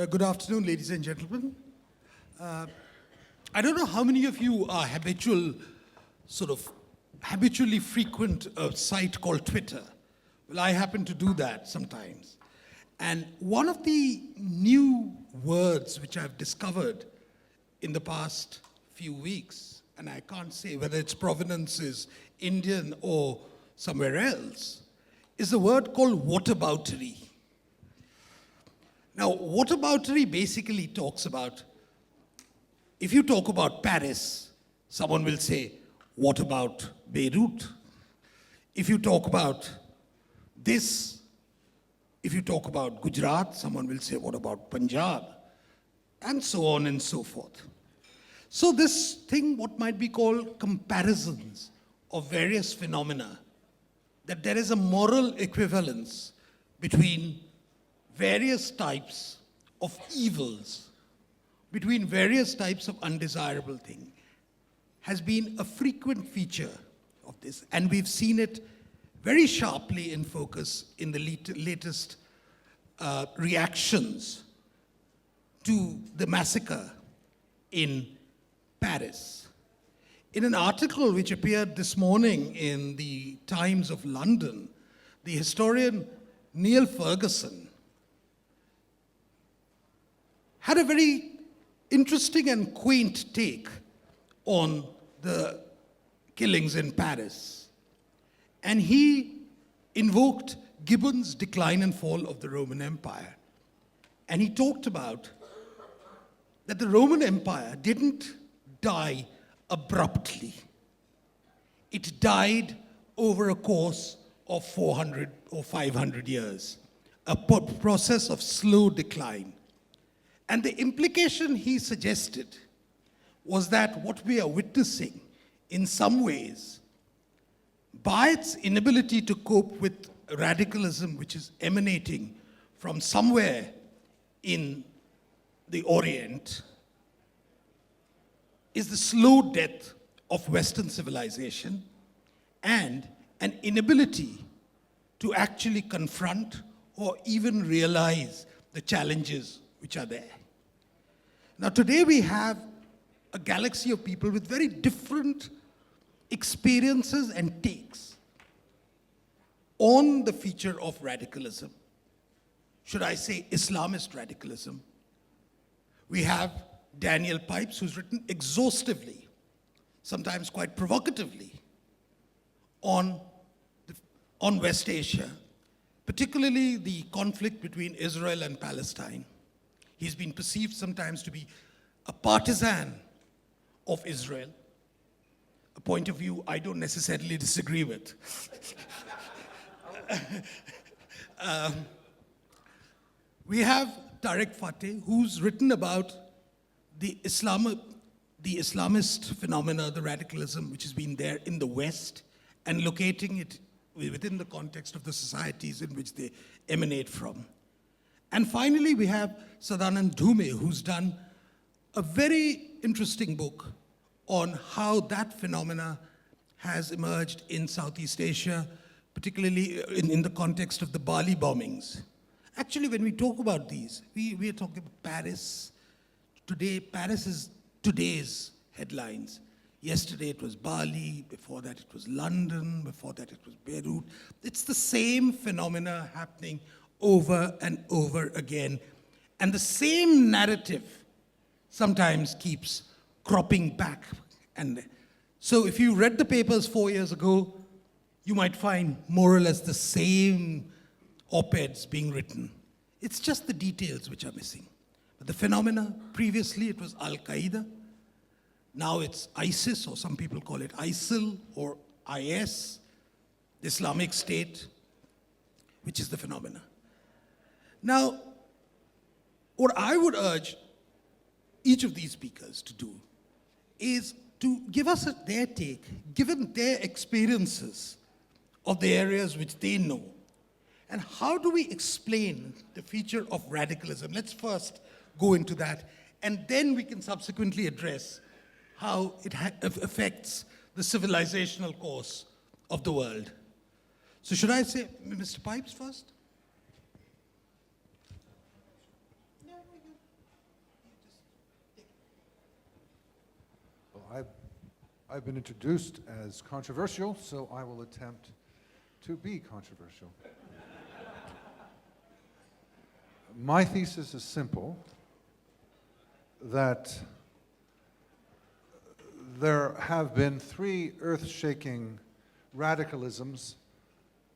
Good afternoon, ladies and gentlemen. I don't know how many of you are habitually frequent a site called Twitter. Well, I happen to do that sometimes. And one of the new words which I've discovered in the past few weeks, and I can't say whether its provenance is Indian or somewhere else, is a word called whataboutery. Now, whataboutery basically talks about, if you talk about Paris, someone will say, what about Beirut? If you talk about this, if you talk about Gujarat, someone will say, what about Punjab? And so on and so forth. So this thing, what might be called comparisons of various phenomena, that there is a moral equivalence between various types of evils, between various types of undesirable things, has been a frequent feature of this. And we've seen it very sharply in focus in the latest reactions to the massacre in Paris. In an article which appeared this morning in the Times of London, the historian Neil Ferguson had a very interesting and quaint take on the killings in Paris. And he invoked Gibbon's Decline and Fall of the Roman Empire. And he talked about that the Roman Empire didn't die abruptly. It died over a course of 400 or 500 years, a process of slow decline. And the implication he suggested was that what we are witnessing, in some ways, by its inability to cope with radicalism which is emanating from somewhere in the Orient, is the slow death of Western civilization and an inability to actually confront or even realize the challenges which are there. Now today we have a galaxy of people with very different experiences and takes on the feature of radicalism. Should I say Islamist radicalism? We have Daniel Pipes, who's written exhaustively, sometimes quite provocatively, on West Asia, particularly the conflict between Israel and Palestine. He's been perceived sometimes to be a partisan of Israel, a point of view I don't necessarily disagree with. We have Tariq Fateh, who's written about the Islamist phenomena, the radicalism which has been there in the West, and locating it within the context of the societies in which they emanate from. And finally, we have Sadanand Dhume, who's done a very interesting book on how that phenomena has emerged in Southeast Asia, particularly in the context of the Bali bombings. Actually, when we talk about these, we are talking about Paris. Today, Paris is today's headlines. Yesterday it was Bali, before that it was London, before that it was Beirut. It's the same phenomena happening over and over again. And the same narrative sometimes keeps cropping back. And so if you read the papers 4 years ago, you might find more or less the same op-eds being written. It's just the details which are missing. But the phenomena, previously it was Al-Qaeda, now it's ISIS, or some people call it ISIL, or IS, the Islamic State, which is the phenomena. Now, what I would urge each of these speakers to do is to give us their take, given their experiences of the areas which they know. And how do we explain the feature of radicalism? Let's first go into that, and then we can subsequently address how it affects the civilizational course of the world. So should I say Mr. Pipes first? No, you I've been introduced as controversial, so I will attempt to be controversial. My thesis is simple, that there have been three earth-shaking radicalisms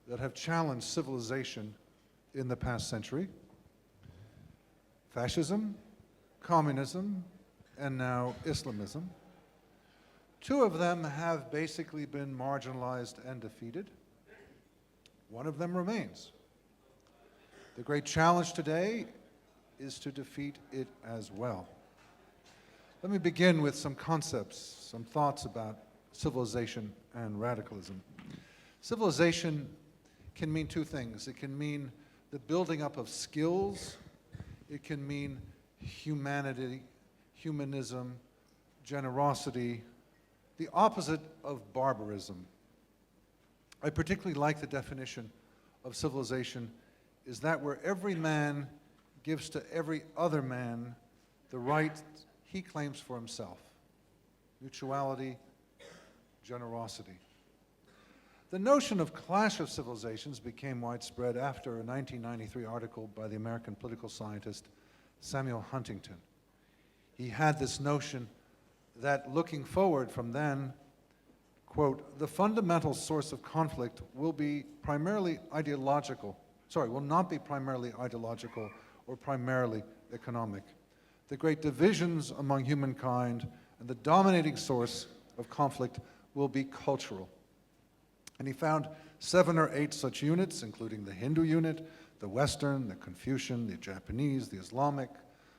that have challenged civilization in the past century: fascism, communism, and now Islamism. Two of them have basically been marginalized and defeated. One of them remains. The great challenge today is to defeat it as well. Let me begin with some concepts, some thoughts about civilization and radicalism. Civilization can mean two things. It can mean the building up of skills. It can mean humanity, humanism, generosity, the opposite of barbarism. I particularly like the definition of civilization is that where every man gives to every other man the right he claims for himself. Mutuality, generosity. The notion of clash of civilizations became widespread after a 1993 article by the American political scientist Samuel Huntington. He had this notion that looking forward from then, quote, the fundamental source of conflict will not be primarily ideological or primarily economic. The great divisions among humankind and the dominating source of conflict will be cultural. And he found 7 or 8 such units, including the Hindu unit, the Western, the Confucian, the Japanese, the Islamic,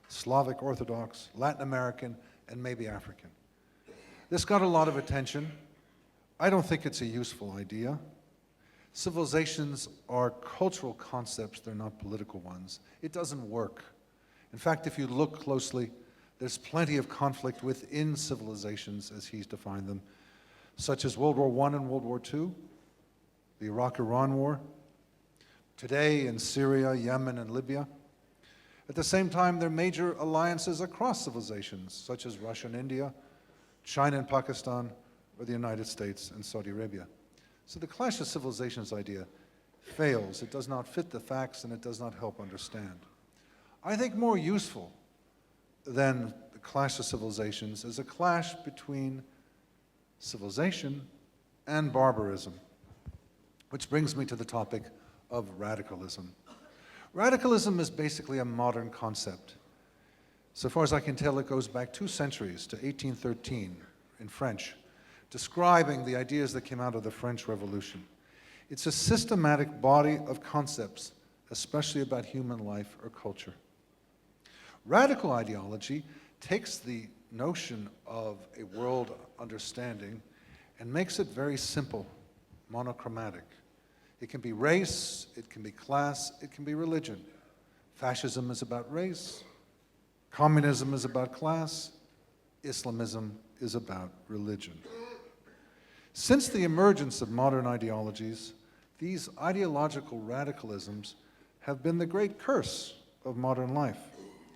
Slavic Orthodox, Latin American, and maybe African. This got a lot of attention. I don't think it's a useful idea. Civilizations are cultural concepts, they're not political ones. It doesn't work. In fact, if you look closely, there's plenty of conflict within civilizations as he's defined them, such as World War I and World War II, the Iraq-Iran War, today in Syria, Yemen, and Libya. At the same time, there are major alliances across civilizations, such as Russia and India, China and Pakistan, or the United States and Saudi Arabia. So the clash of civilizations idea fails. It does not fit the facts, and it does not help understand. I think more useful than the clash of civilizations is a clash between civilization and barbarism, which brings me to the topic of radicalism. Radicalism is basically a modern concept. So far as I can tell, it goes back 2 centuries to 1813 in French, describing the ideas that came out of the French Revolution. It's a systematic body of concepts, especially about human life or culture. Radical ideology takes the notion of a world understanding and makes it very simple, monochromatic. It can be race, it can be class, it can be religion. Fascism is about race, communism is about class, Islamism is about religion. Since the emergence of modern ideologies, these ideological radicalisms have been the great curse of modern life.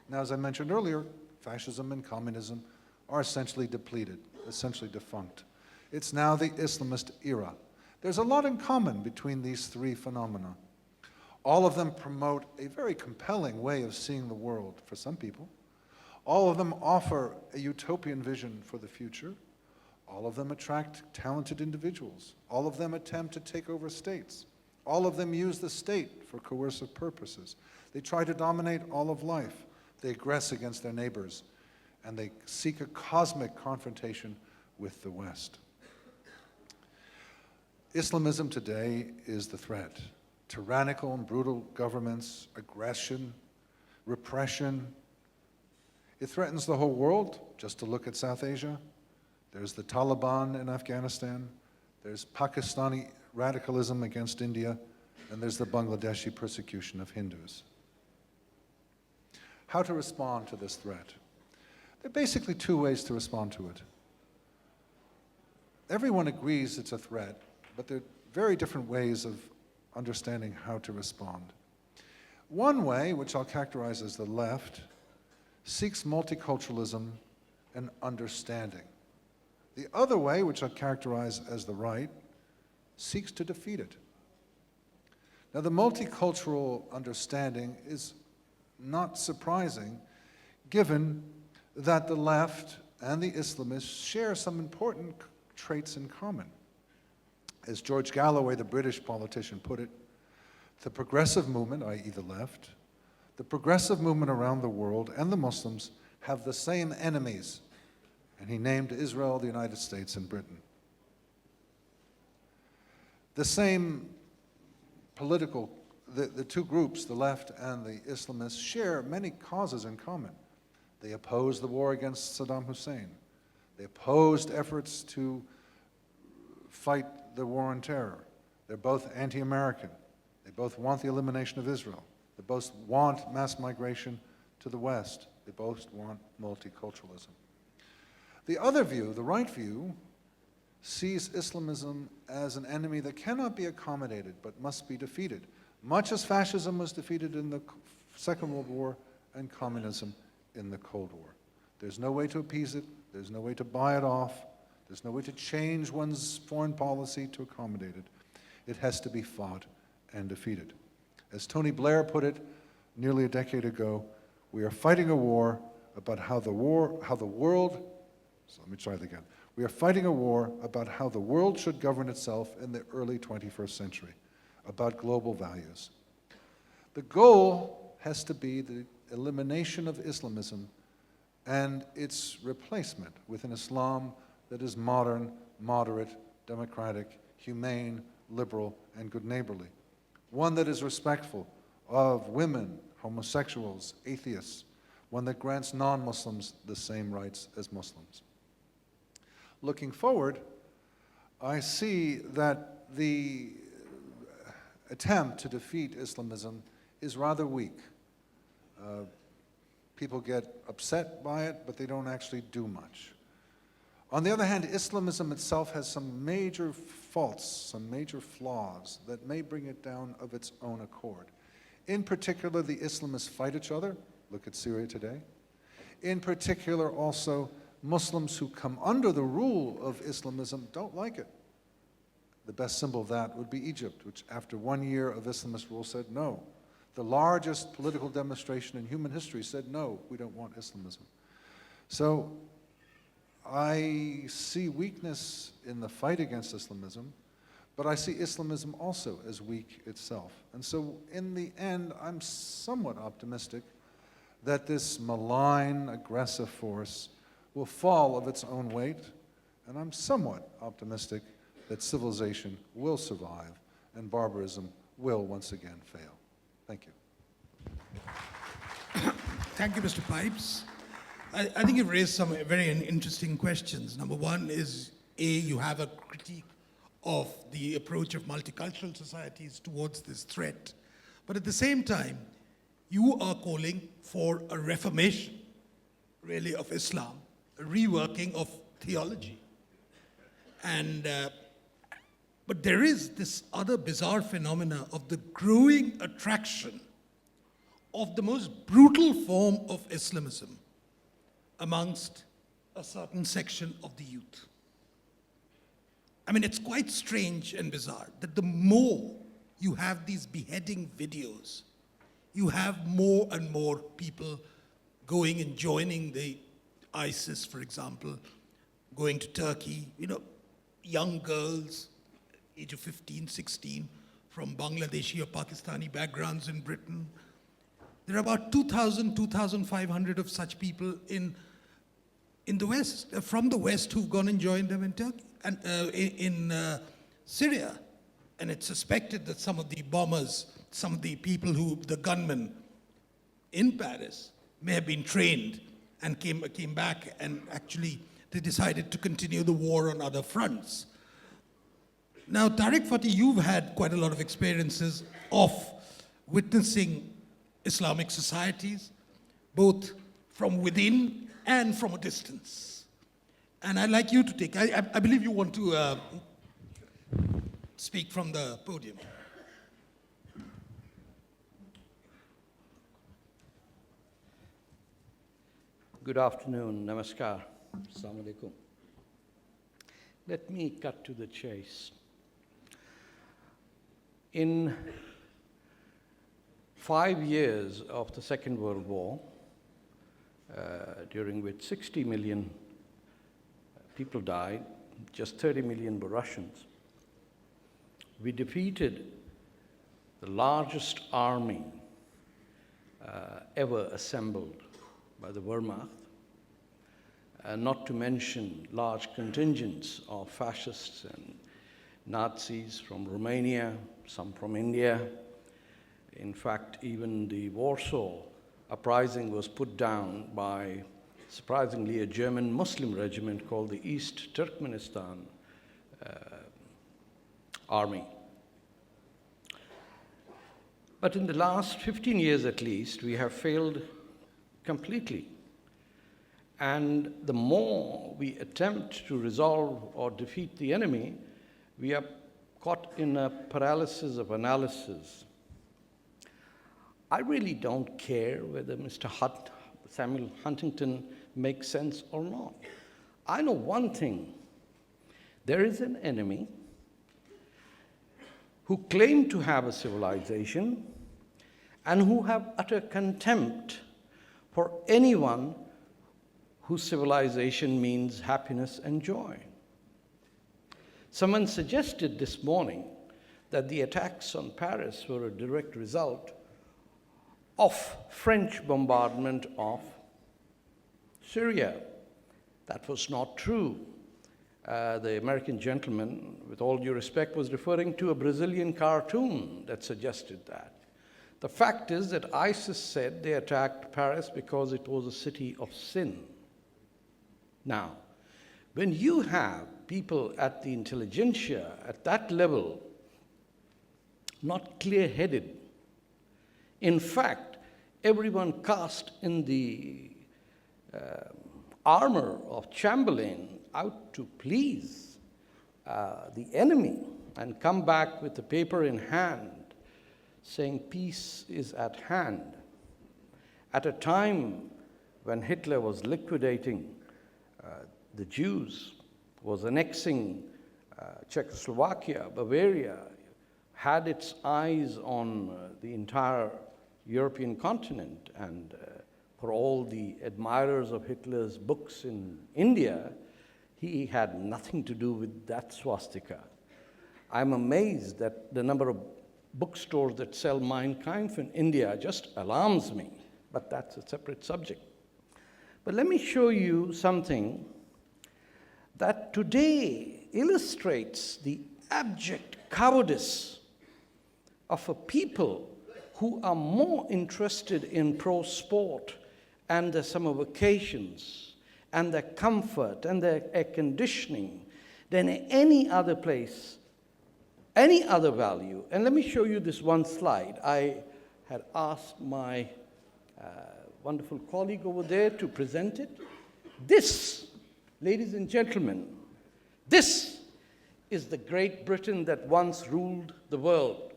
Now, as I mentioned earlier, fascism and communism are essentially depleted, essentially defunct. It's now the Islamist era. There's a lot in common between these three phenomena. All of them promote a very compelling way of seeing the world for some people. All of them offer a utopian vision for the future. All of them attract talented individuals. All of them attempt to take over states. All of them use the state for coercive purposes. They try to dominate all of life. They aggress against their neighbors, and they seek a cosmic confrontation with the West. Islamism today is the threat. Tyrannical and brutal governments, aggression, repression. It threatens the whole world. Just to look at South Asia, there's the Taliban in Afghanistan, there's Pakistani radicalism against India, and there's the Bangladeshi persecution of Hindus. How to respond to this threat? There are basically 2 ways to respond to it. Everyone agrees it's a threat, but there are very different ways of understanding how to respond. One way, which I'll characterize as the left, seeks multiculturalism and understanding. The other way, which I characterize as the right, seeks to defeat it. Now, the multicultural understanding is not surprising, given that the left and the Islamists share some important traits in common. As George Galloway, the British politician, put it, the progressive movement, i.e. the left, the progressive movement around the world and the Muslims have the same enemies. And he named Israel, the United States, and Britain. The same political, the two groups, the left and the Islamists, share many causes in common. They opposed the war against Saddam Hussein. They opposed efforts to fight the war on terror. They're both anti-American. They both want the elimination of Israel. They both want mass migration to the West. They both want multiculturalism. The other view, the right view, sees Islamism as an enemy that cannot be accommodated but must be defeated, much as fascism was defeated in the Second World War and communism in the Cold War. There's no way to appease it. There's no way to buy it off. There's no way to change one's foreign policy to accommodate it. It has to be fought and defeated. As Tony Blair put it nearly a decade ago, we are fighting a war about how the world, so let me try that again. We are fighting a war about how the world should govern itself in the early 21st century, about global values. The goal has to be the elimination of Islamism and its replacement with an Islam that is modern, moderate, democratic, humane, liberal, and good neighborly. One that is respectful of women, homosexuals, atheists, one that grants non-Muslims the same rights as Muslims. Looking forward, I see that the attempt to defeat Islamism is rather weak. People get upset by it, but they don't actually do much. On the other hand, Islamism itself has some major faults, some major flaws that may bring it down of its own accord. In particular, the Islamists fight each other. Look at Syria today. In particular, also, Muslims who come under the rule of Islamism don't like it. The best symbol of that would be Egypt, which after 1 year of Islamist rule said no. The largest political demonstration in human history said no, we don't want Islamism. So I see weakness in the fight against Islamism, but I see Islamism also as weak itself. And so in the end, I'm somewhat optimistic that this malign, aggressive force will fall of its own weight, and I'm somewhat optimistic that civilization will survive and barbarism will once again fail. Thank you. Thank you, Mr. Pipes. I think you've raised some very interesting questions. Number one is, you have a critique of the approach of multicultural societies towards this threat. But at the same time, you are calling for a reformation, really, of Islam, a reworking of theology. But there is this other bizarre phenomena of the growing attraction of the most brutal form of Islamism amongst a certain section of the youth. I mean, it's quite strange and bizarre that the more you have these beheading videos, you have more and more people going and joining the ISIS, for example, going to Turkey, young girls, age of 15, 16, from Bangladeshi or Pakistani backgrounds in Britain. There are about 2,000, 2,500 of such people in the West, from the West, who've gone and joined them in Turkey and in Syria. And it's suspected that some of the bombers, some of the people the gunmen in Paris may have been trained and came back, and actually they decided to continue the war on other fronts. Now, Tariq Fatih, you've had quite a lot of experiences of witnessing Islamic societies, both from within and from a distance. And I'd like you to take, I believe you want to speak from the podium. Good afternoon, namaskar, assalamu alaikum. Let me cut to the chase. In 5 years of the Second World War, during which 60 million people died, just 30 million were Russians, we defeated the largest army ever assembled by the Wehrmacht, not to mention large contingents of fascists and Nazis from Romania, some from India. In fact, even the Warsaw Uprising was put down by, surprisingly, a German Muslim regiment called the East Turkmenistan Army. But in the last 15 years at least, we have failed completely. And the more we attempt to resolve or defeat the enemy, we are caught in a paralysis of analysis. I really don't care whether Samuel Huntington makes sense or not. I know one thing. There is an enemy who claim to have a civilization and who have utter contempt for anyone whose civilization means happiness and joy. Someone suggested this morning that the attacks on Paris were a direct result of French bombardment of Syria. That was not true. The American gentleman, with all due respect, was referring to a Brazilian cartoon that suggested that. The fact is that ISIS said they attacked Paris because it was a city of sin. Now, when you have people at the intelligentsia, at that level, not clear-headed, in fact, everyone cast in the armor of Chamberlain out to please the enemy and come back with the paper in hand saying peace is at hand. At a time when Hitler was liquidating the Jews, was annexing Czechoslovakia, Bavaria, had its eyes on the entire European continent, and for all the admirers of Hitler's books in India, he had nothing to do with that swastika. I'm amazed that the number of bookstores that sell Mein Kampf in India just alarms me, but that's a separate subject. But let me show you something that today illustrates the abject cowardice of a people who are more interested in pro-sport and their summer vacations and their comfort and their air conditioning than any other place, any other value. And let me show you this one slide. I had asked my wonderful colleague over there to present it. This, ladies and gentlemen, this is the Great Britain that once ruled the world.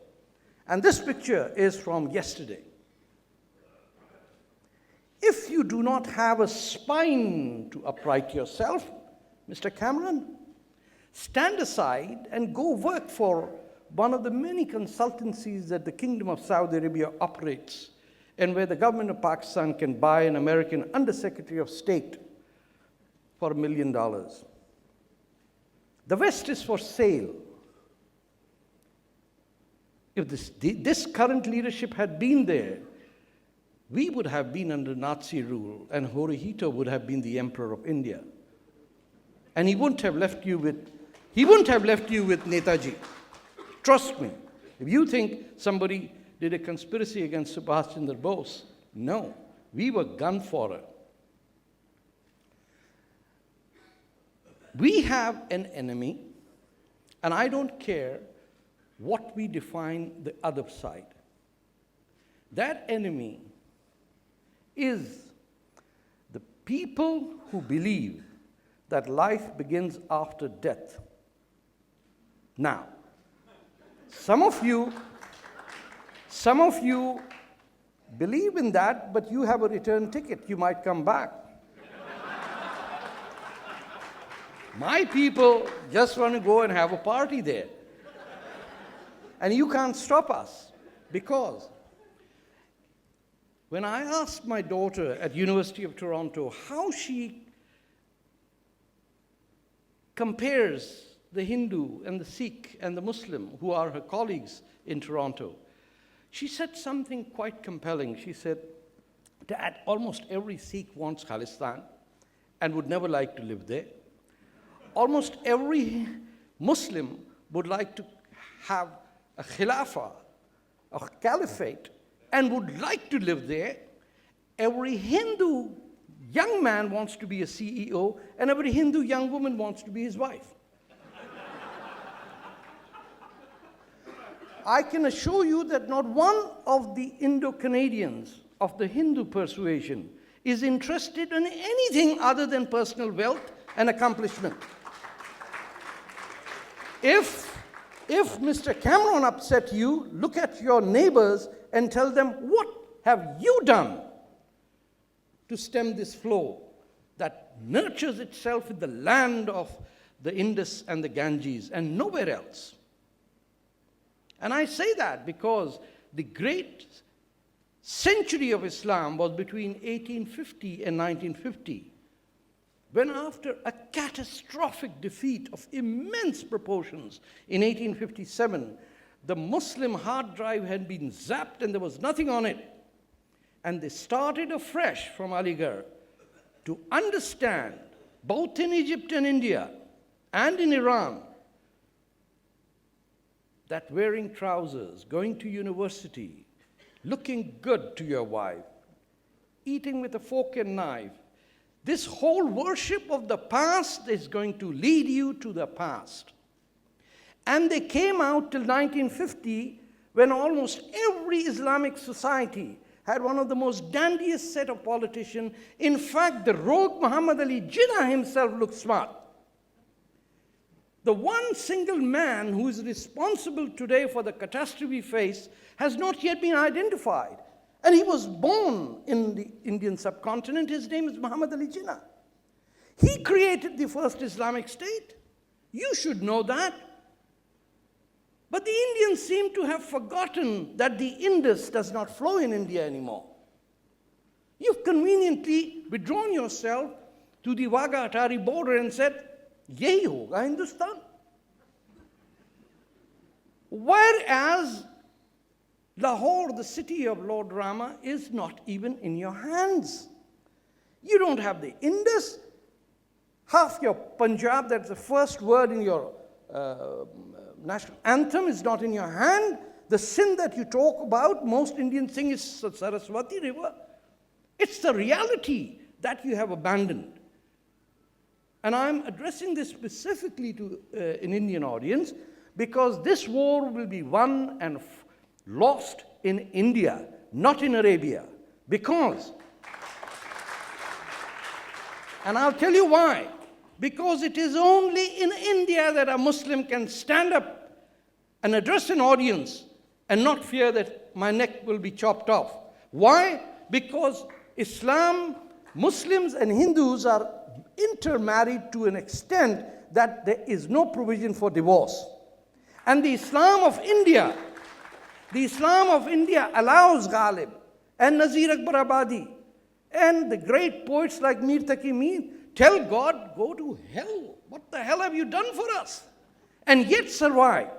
And this picture is from yesterday. If you do not have a spine to upright yourself, Mr. Cameron, stand aside and go work for one of the many consultancies that the Kingdom of Saudi Arabia operates, and where the government of Pakistan can buy an American Undersecretary of State for $1 million. The West is for sale. If this current leadership had been there, we would have been under Nazi rule, and Hirohito would have been the emperor of India. And he wouldn't have left you with Netaji. Trust me. If you think somebody did a conspiracy against Subhash Chandra Bose, no. We were gun fodder. We have an enemy, and I don't care what we define the other side. That enemy is the people who believe that life begins after death. Now, some of you believe in that, but you have a return ticket. You might come back. My people just want to go and have a party there. And you can't stop us, because when I asked my daughter at University of Toronto how she compares the Hindu and the Sikh and the Muslim, who are her colleagues in Toronto, she said something quite compelling. She said, Dad, almost every Sikh wants Khalistan and would never like to live there. Almost every Muslim would like to have a khilafah, a caliphate, and would like to live there. Every Hindu young man wants to be a CEO, and every Hindu young woman wants to be his wife. I can assure you that not one of the Indo-Canadians of the Hindu persuasion is interested in anything other than personal wealth and accomplishment. If Mr. Cameron upset you, look at your neighbors and tell them, what have you done to stem this flow that nurtures itself in the land of the Indus and the Ganges and nowhere else? And I say that because the great century of Islam was between 1850 and 1950, when after a catastrophic defeat of immense proportions in 1857, the Muslim hard drive had been zapped and there was nothing on it. And they started afresh from Aligarh to understand, both in Egypt and India and in Iran, that wearing trousers, going to university, looking good to your wife, eating with a fork and knife, this whole worship of the past is going to lead you to the past. And they came out till 1950, when almost every Islamic society had one of the most dandiest set of politicians. In fact, the rogue Muhammad Ali Jinnah himself looked smart. The one single man who is responsible today for the catastrophe we face has not yet been identified. And he was born in the Indian subcontinent. His name is Muhammad Ali Jinnah. He created the first Islamic State. You should know that. But the Indians seem to have forgotten that the Indus does not flow in India anymore. You've conveniently withdrawn yourself to the Wagha-Atari border and said, Yehi hoga Hindustan. Whereas Lahore, the city of Lord Rama, is not even in your hands. You don't have the Indus. Half your Punjab, that's the first word in your national anthem, is not in your hand. The Sindh that you talk about, most Indians sing, is Saraswati River. It's the reality that you have abandoned. And I'm addressing this specifically to an Indian audience, because this war will be won and lost in India, not in Arabia. Because, and I'll tell you why. Because it is only in India that a Muslim can stand up and address an audience and not fear that my neck will be chopped off. Why? Because Islam, Muslims and Hindus are intermarried to an extent that there is no provision for divorce. And the Islam of India allows Ghalib and Nazir Akbar Abadi and the great poets like Mir Taqi Mir tell God, go to hell. What the hell have you done for us? And yet survive.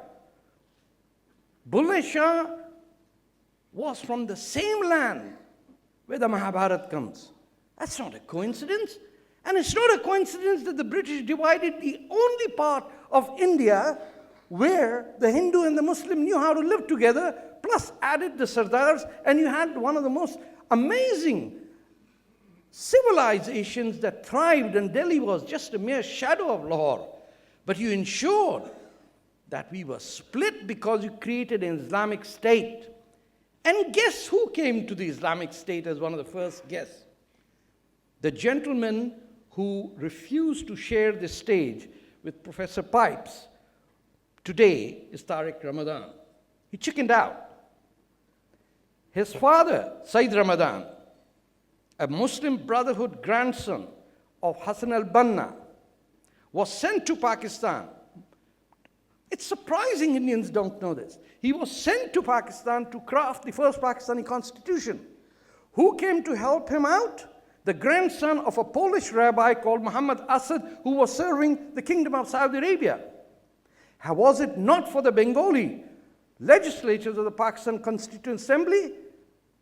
Bulleh Shah was from the same land where the Mahabharata comes. That's not a coincidence. And it's not a coincidence that the British divided the only part of India where the Hindu and the Muslim knew how to live together, plus added the Sardars, and you had one of the most amazing civilizations that thrived, and Delhi was just a mere shadow of Lahore. But you ensured that we were split because you created an Islamic State. And guess who came to the Islamic State as one of the first guests? The gentleman who refused to share the stage with Professor Pipes today is Tariq Ramadan. He chickened out. His father, Sayyid Ramadan, a Muslim Brotherhood grandson of Hassan al-Banna, was sent to Pakistan. It's surprising Indians don't know this. He was sent to Pakistan to craft the first Pakistani constitution. Who came to help him out? The grandson of a Polish rabbi called Muhammad Asad, who was serving the kingdom of Saudi Arabia. Was it not for the Bengali legislatures of the Pakistan Constituent Assembly,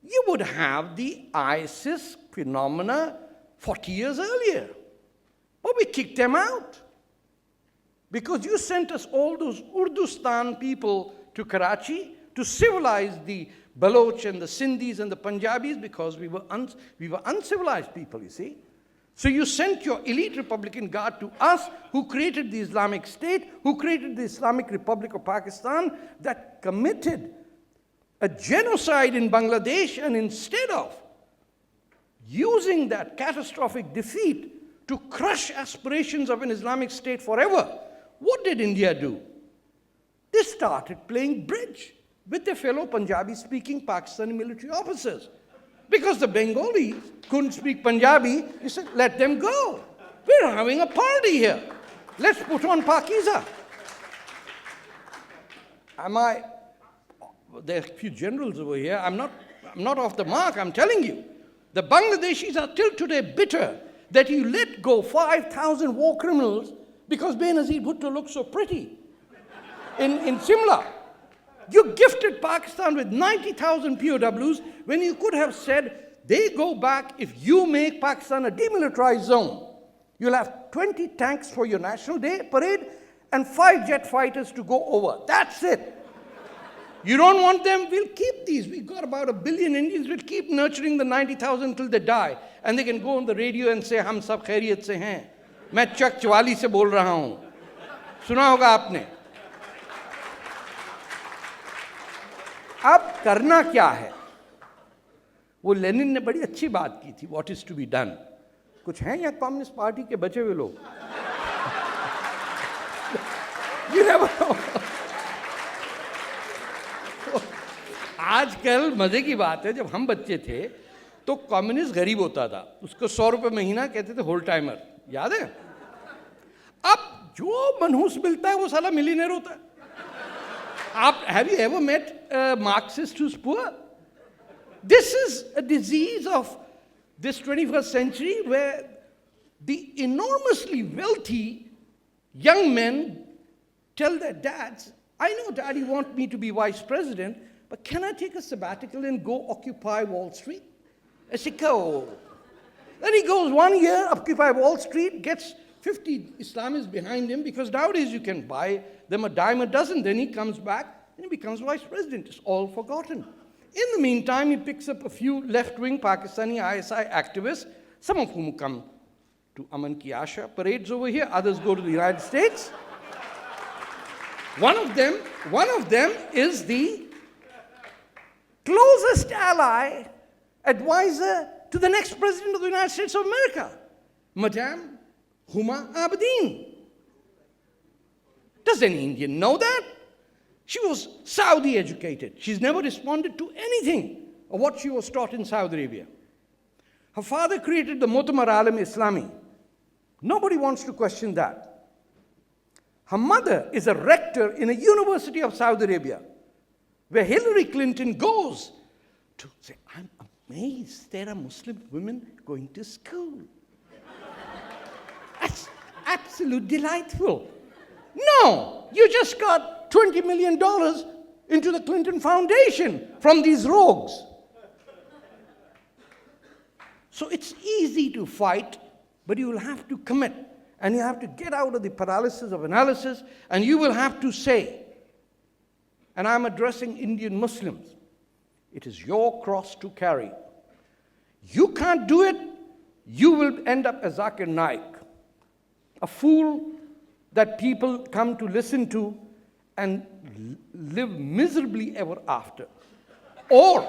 you would have the ISIS phenomena 40 years earlier. But we kicked them out. Because you sent us all those Urdustan people to Karachi to civilize the Baloch and the Sindhis and the Punjabis because we were uncivilized people, you see. So you sent your elite Republican Guard to us, who created the Islamic State, who created the Islamic Republic of Pakistan, that committed a genocide in Bangladesh, and instead of using that catastrophic defeat to crush aspirations of an Islamic State forever, what did India do? They started playing bridge with their fellow Punjabi-speaking Pakistani military officers. Because the Bengalis couldn't speak Punjabi, he said, let them go. We're having a party here. Let's put on Pakiza. There are a few generals over here. I'm not off the mark, I'm telling you. The Bangladeshis are till today bitter that you let go 5,000 war criminals because Benazir Bhutto looks so pretty in Simla. You gifted Pakistan with 90,000 POWs when you could have said, they go back if you make Pakistan a demilitarized zone. You'll have 20 tanks for your National Day parade and 5 jet fighters to go over. That's it. You don't want them? We'll keep these. We've got about 1 billion Indians. We'll keep nurturing the 90,000 till they die. And they can go on the radio and say, "Hum sab khairiyat se hain. Main Chak Chawali se bol raha hoon." Suna hoga aapne. अब करना क्या है? वो Lenin ने बड़ी अच्छी बात की थी, what is to be done. कुछ हैं या कम्युनिस्ट पार्टी के बचे हुए लोग? You never know. आजकल मजे की बात है, जब हम बच्चे थे तो कम्युनिस्ट गरीब होता था, उसको 100 रुपए महीना कहते थे होल टाइमर, याद है? अब जो मनहूस मिलता है वो साला मिलीनियर होता है. Have you ever met a Marxist who's poor? This is a disease of this 21st century where the enormously wealthy young men tell their dads, I know Daddy wants me to be vice president, but can I take a sabbatical and go occupy Wall Street? I say, go. Then he goes 1 year, occupy Wall Street, gets 50 Islamists behind him, because nowadays you can buy them a dime a dozen. Then he comes back and he becomes vice president. It's all forgotten. In the meantime, he picks up a few left-wing Pakistani ISI activists, some of whom come to Aman Ki Asha parades over here. Others go to the United States. One of them is the closest ally, advisor to the next president of the United States of America, Madame Huma Abedin. Does any Indian know that? She was Saudi educated. She's never responded to anything of what she was taught in Saudi Arabia. Her father created the Mu'tamar Alam Islami. Nobody wants to question that. Her mother is a rector in a university of Saudi Arabia, where Hillary Clinton goes to say, I'm amazed there are Muslim women going to school. That's absolutely delightful. No, you just got $20 million into the Clinton Foundation from these rogues. So it's easy to fight, but you will have to commit. And you have to get out of the paralysis of analysis, and you will have to say, and I'm addressing Indian Muslims, it is your cross to carry. You can't do it, you will end up as Zakir Naik, a fool that people come to listen to and live miserably ever after. Or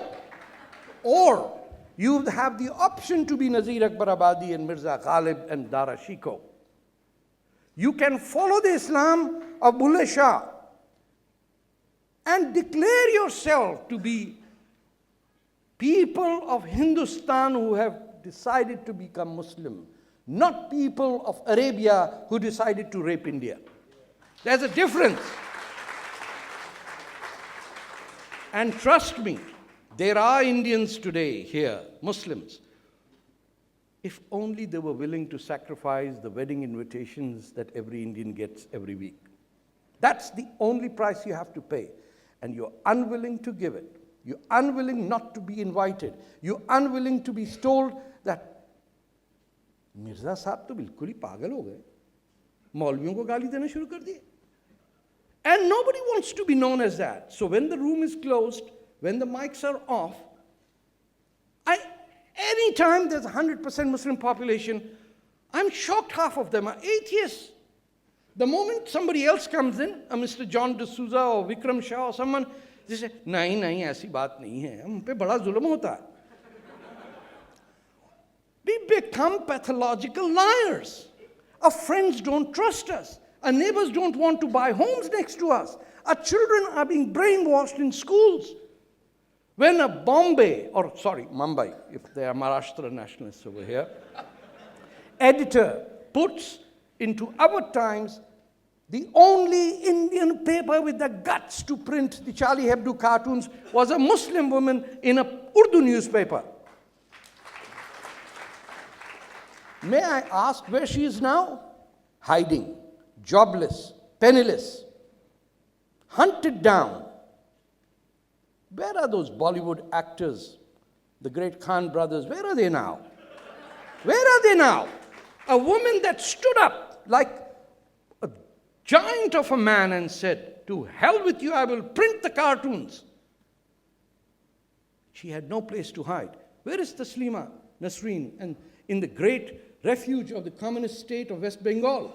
you have the option to be Nazir Akbar Abadi and Mirza Ghalib and Dara Shikoh. You can follow the Islam of Bulleh Shah and declare yourself to be people of Hindustan who have decided to become Muslim. not people of Arabia who decided to rape India. There's a difference. And trust me, there are Indians today here, Muslims. If only they were willing to sacrifice the wedding invitations that every Indian gets every week. That's the only price you have to pay. And you're unwilling to give it. You're unwilling not to be invited. You're unwilling to be told that Mirza साहब तो बिल्कुल ही पागल हो गए, मौलवियों को गाली देना शुरू कर दिए. And nobody wants to be known as that. So when the room is closed, when the mics are off, anytime there's a 100% Muslim population, I'm shocked half of them are atheists. The moment somebody else comes in, a Mr. John D'Souza or Vikram Shah or someone, they say, nahi, aisi baat nahi hai, hum pe bada zulm hota hai. We become pathological liars. Our friends don't trust us. Our neighbors don't want to buy homes next to us. Our children are being brainwashed in schools. When a Mumbai, if they are Maharashtra nationalists over here, editor puts into our Times the only Indian paper with the guts to print the Charlie Hebdo cartoons was a Muslim woman in a Urdu newspaper. May I ask where she is now? Hiding, jobless, penniless, hunted down. Where are those Bollywood actors, the great Khan brothers? Where are they now? Where are they now? A woman that stood up like a giant of a man and said, to hell with you, I will print the cartoons. She had no place to hide. Where is Taslima Nasreen and in the great refuge of the communist state of West Bengal?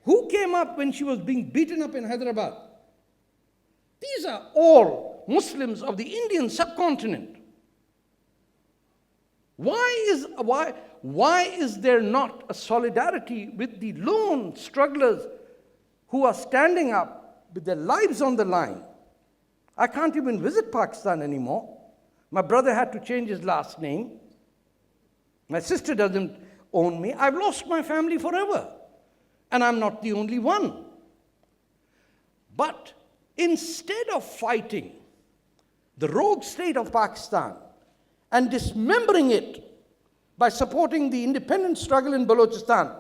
Who came up when she was being beaten up in Hyderabad? These are all Muslims of the Indian subcontinent. Why is there not a solidarity with the lone strugglers who are standing up with their lives on the line? I can't even visit Pakistan anymore. My brother had to change his last name. My sister doesn't own me. I've lost my family forever. And I'm not the only one. But instead of fighting the rogue state of Pakistan and dismembering it by supporting the independent struggle in Balochistan,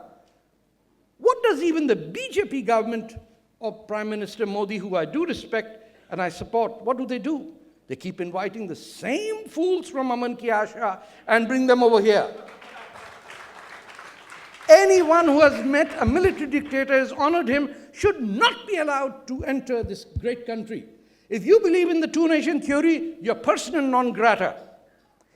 what does even the BJP government of Prime Minister Modi, who I do respect and I support, what do? They keep inviting the same fools from Aman Ki Asha and bring them over here. Anyone who has met a military dictator, has honored him, should not be allowed to enter this great country. If you believe in the two-nation theory, you're persona non grata.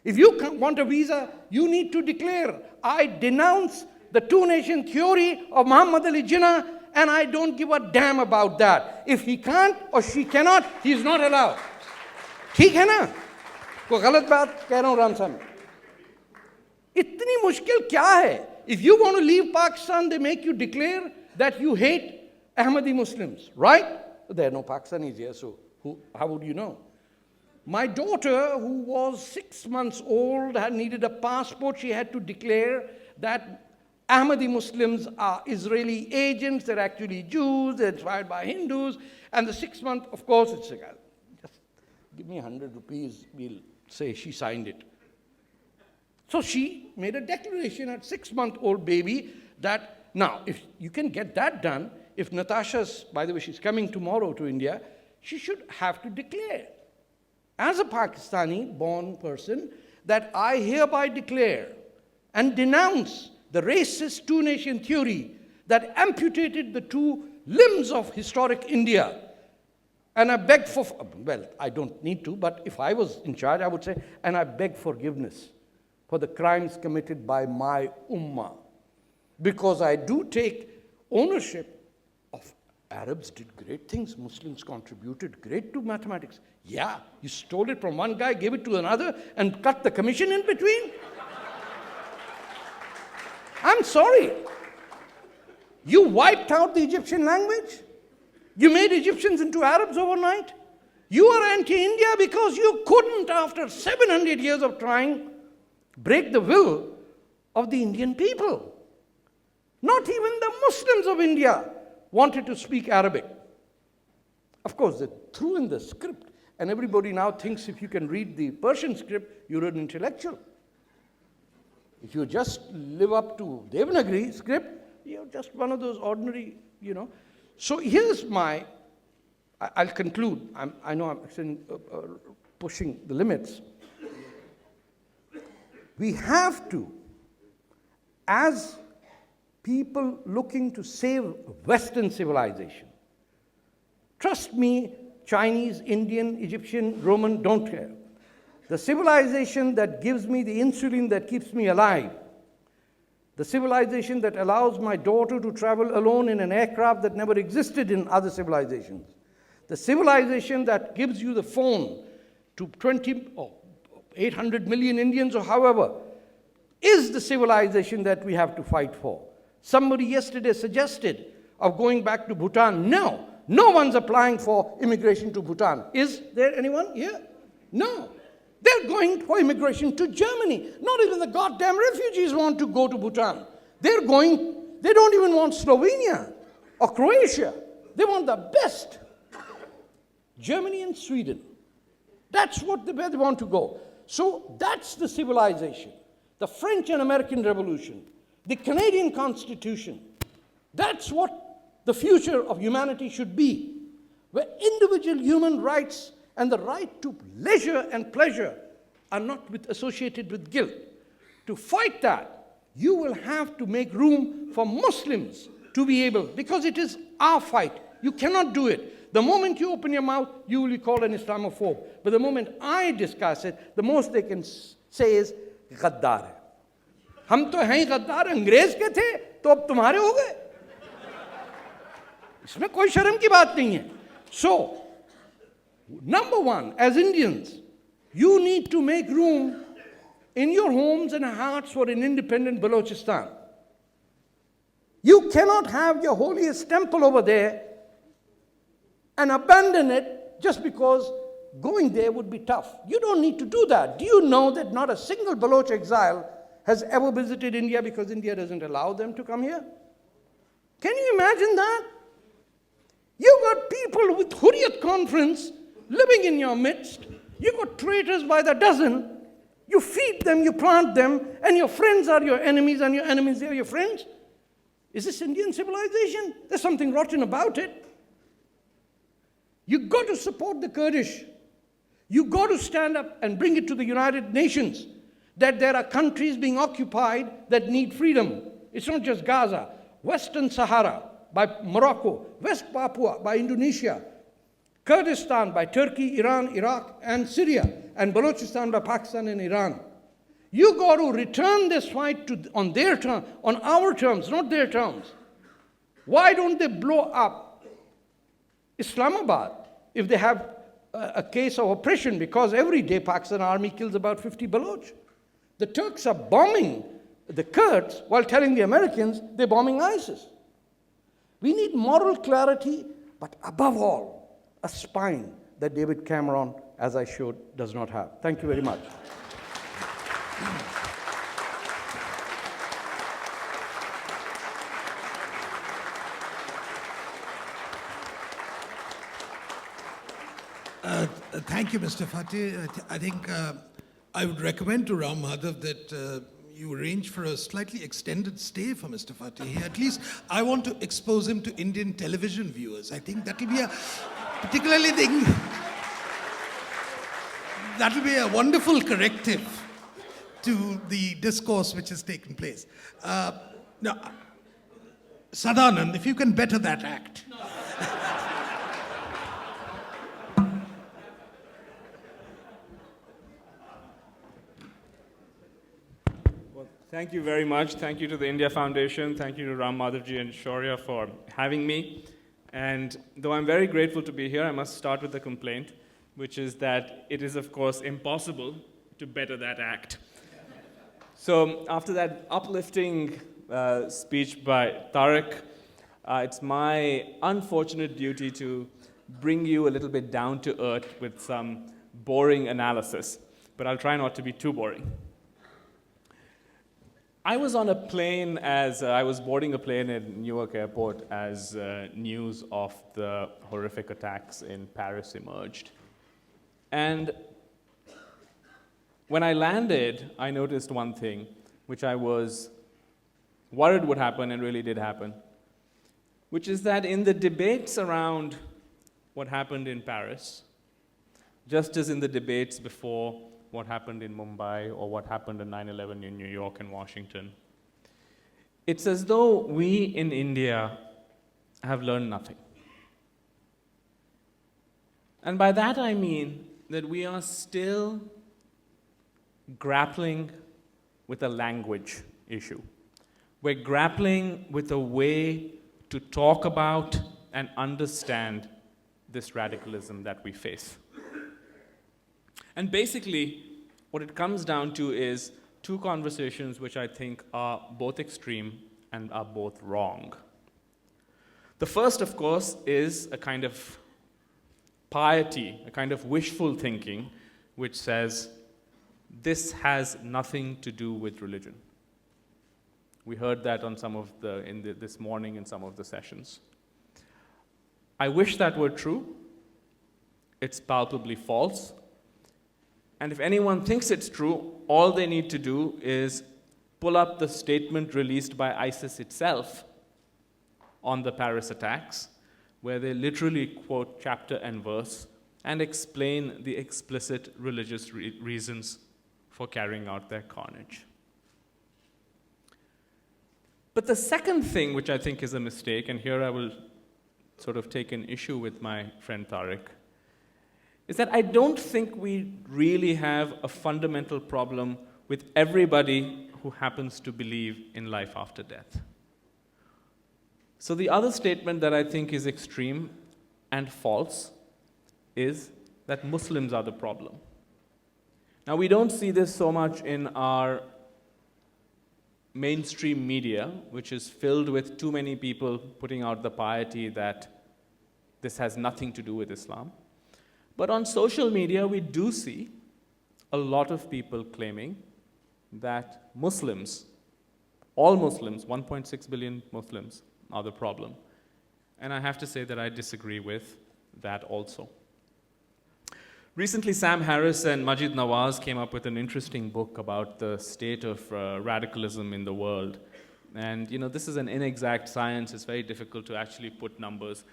If you want a visa, you need to declare, I denounce the two-nation theory of Muhammad Ali Jinnah, and I don't give a damn about that. If he can't or she cannot, he is not allowed. ठीक है ना? कोई गलत बात कह रहा हूँ राम साहब? इतनी मुश्किल क्या है? If you want to leave Pakistan, they make you declare that you hate Ahmadi Muslims, right? There are no Pakistanis here, so how would you know? My daughter, who was 6 months old, had needed a passport. She had to declare that Ahmadi Muslims are Israeli agents. They're actually Jews. They're inspired by Hindus. And the 6 month, of course, it's like, just give me 100 rupees. We'll say she signed it. So she made a declaration at 6-month-old baby that, now, if you can get that done, if Natasha's, by the way, she's coming tomorrow to India, she should have to declare, as a Pakistani-born person, that I hereby declare and denounce the racist two-nation theory that amputated the two limbs of historic India. And I beg for, well, I don't need to, but if I was in charge, I would say, and I beg forgiveness for the crimes committed by my ummah. Because I do take ownership of Arabs did great things, Muslims contributed great to mathematics. Yeah, you stole it from one guy, gave it to another, and cut the commission in between? I'm sorry. You wiped out the Egyptian language? You made Egyptians into Arabs overnight? You are anti-India because you couldn't, after 700 years of trying, break the will of the Indian people. Not even the Muslims of India wanted to speak Arabic. Of course, they threw in the script, and everybody now thinks if you can read the Persian script, you're an intellectual. If you just live up to Devanagari script, you're just one of those ordinary, So here's I'll conclude. I know I'm pushing the limits. We have to, as people looking to save Western civilization, trust me, Chinese, Indian, Egyptian, Roman, don't care. The civilization that gives me the insulin that keeps me alive, the civilization that allows my daughter to travel alone in an aircraft that never existed in other civilizations, the civilization that gives you the phone to 20 or 800 million Indians or however, is the civilization that we have to fight for. Somebody yesterday suggested of going back to Bhutan. No one's applying for immigration to Bhutan. Is there anyone here? No. They're going for immigration to Germany. Not even the goddamn refugees want to go to Bhutan. They don't even want Slovenia or Croatia. They want the best. Germany and Sweden. That's where they want to go. So that's the civilization. The French and American Revolution, the Canadian Constitution. That's what the future of humanity should be, where individual human rights and the right to leisure and pleasure are not associated with guilt. To fight that, you will have to make room for Muslims to be able, because it is our fight. You cannot do it. The moment you open your mouth, you will be called an Islamophobe. But the moment I discuss it, the most they can say is, गद्दार है. हम तो हैं गद्दार, अंग्रेज के थे, तो अब तुम्हारे हो गए. इसमें कोई शर्म की बात नहीं है. So, number one, as Indians, you need to make room in your homes and hearts for an independent Balochistan. You cannot have your holiest temple over there and abandon it just because going there would be tough. You don't need to do that. Do you know that not a single Baloch exile has ever visited India because India doesn't allow them to come here? Can you imagine that? You got people with Hurriyat conference living in your midst. You got traitors by the dozen. You feed them, you plant them, and your friends are your enemies, and your enemies are your friends. Is this Indian civilization? There's something rotten about it. You got to support the Kurdish. You got to stand up and bring it to the United Nations that there are countries being occupied that need freedom. It's not just Gaza. Western Sahara by Morocco, West Papua by Indonesia, Kurdistan by Turkey, Iran, Iraq, and Syria, and Balochistan by Pakistan and Iran. You got to return this fight on their terms, on our terms, not their terms. Why don't they blow up Islamabad if they have a case of oppression? Because every day Pakistan army kills about 50 Baloch. The Turks are bombing the Kurds while telling the Americans they're bombing ISIS. We need moral clarity, but above all, a spine that David Cameron, as I showed, does not have. Thank you very much. Thank you, Mr. Fateh. I think I would recommend to Ram Madhav that you arrange for a slightly extended stay for Mr. Fateh. At least I want to expose him to Indian television viewers. I think that will be a particularly thing. That will be a wonderful corrective to the discourse which has taken place. Now, Sadanand, if you can better that act. Thank you very much. Thank you to the India Foundation. Thank you to Ram Madhavji and Shaurya for having me. And though I'm very grateful to be here, I must start with a complaint, which is that it is, of course, impossible to better that act. So after that uplifting speech by Tariq, it's my unfortunate duty to bring you a little bit down to earth with some boring analysis. But I'll try not to be too boring. I was on a plane as I was boarding a plane at Newark Airport as news of the horrific attacks in Paris emerged. And when I landed, I noticed one thing, which I was worried would happen and really did happen, which is that in the debates around what happened in Paris, just as in the debates before what happened in Mumbai or what happened in 9/11 in New York and Washington, it's as though we in India have learned nothing. And by that I mean that we are still grappling with a language issue. We're grappling with a way to talk about and understand this radicalism that we face. And basically, what it comes down to is two conversations which I think are both extreme and are both wrong. The first, of course, is a kind of piety, a kind of wishful thinking, which says, this has nothing to do with religion. We heard that on this morning in some of the sessions. I wish that were true. It's palpably false. And if anyone thinks it's true, all they need to do is pull up the statement released by ISIS itself on the Paris attacks, where they literally quote chapter and verse and explain the explicit religious reasons for carrying out their carnage. But the second thing, which I think is a mistake, and here I will sort of take an issue with my friend Tariq, is that I don't think we really have a fundamental problem with everybody who happens to believe in life after death. So the other statement that I think is extreme and false is that Muslims are the problem. Now, we don't see this so much in our mainstream media, which is filled with too many people putting out the piety that this has nothing to do with Islam. But on social media, we do see a lot of people claiming that Muslims, all Muslims, 1.6 billion Muslims, are the problem. And I have to say that I disagree with that also. Recently, Sam Harris and Majid Nawaz came up with an interesting book about the state of radicalism in the world. And this is an inexact science. It's very difficult to actually put numbers.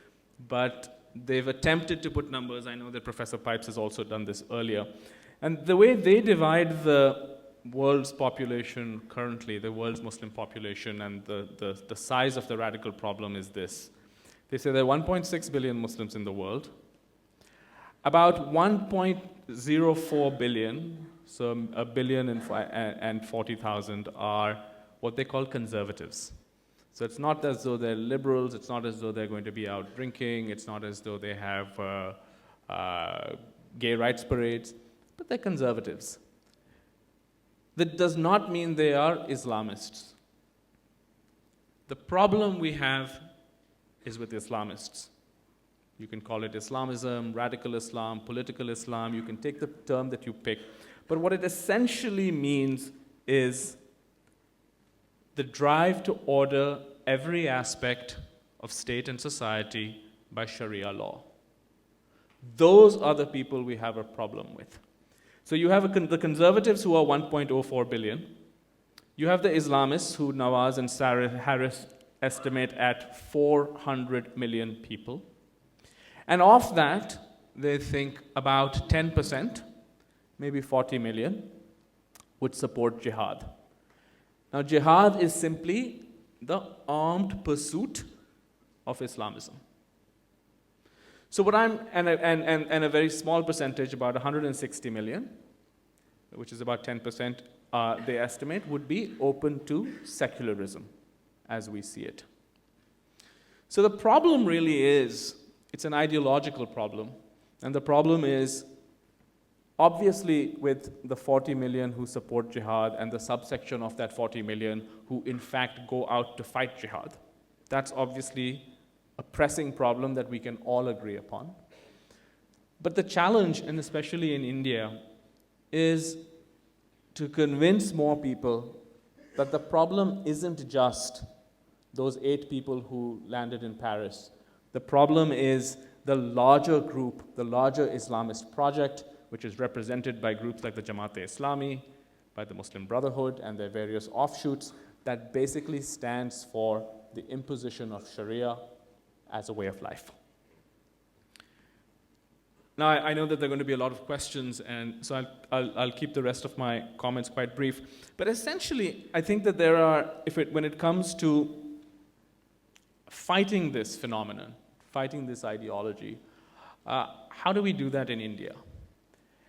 But they've attempted to put numbers. I know that Professor Pipes has also done this earlier. And the way they divide the world's population currently, the world's Muslim population, and the size of the radical problem is this. They say there are 1.6 billion Muslims in the world. About 1.04 billion, so 1,040,000, are what they call conservatives. So it's not as though they're liberals, it's not as though they're going to be out drinking, it's not as though they have gay rights parades, but they're conservatives. That does not mean they are Islamists. The problem we have is with Islamists. You can call it Islamism, radical Islam, political Islam, you can take the term that you pick. But what it essentially means is the drive to order every aspect of state and society by Sharia law. Those are the people we have a problem with. So you have the conservatives who are 1.04 billion. You have the Islamists who Nawaz and Harris estimate at 400 million people. And of that, they think about 10%, maybe 40 million, would support jihad. Now, jihad is simply the armed pursuit of Islamism. So what and a very small percentage, about 160 million, which is about 10%, they estimate, would be open to secularism as we see it. So the problem really is, it's an ideological problem. And the problem is, obviously, with the 40 million who support jihad and the subsection of that 40 million who in fact go out to fight jihad, that's obviously a pressing problem that we can all agree upon. But the challenge, and especially in India, is to convince more people that the problem isn't just those 8 people who landed in Paris. The problem is the larger group, the larger Islamist project, which is represented by groups like the Jamaat-e-Islami, by the Muslim Brotherhood and their various offshoots, that basically stands for the imposition of Sharia as a way of life. Now, I know that there are going to be a lot of questions, and so I'll keep the rest of my comments quite brief. But essentially, I think that there are, when it comes to fighting this phenomenon, fighting this ideology, how do we do that in India?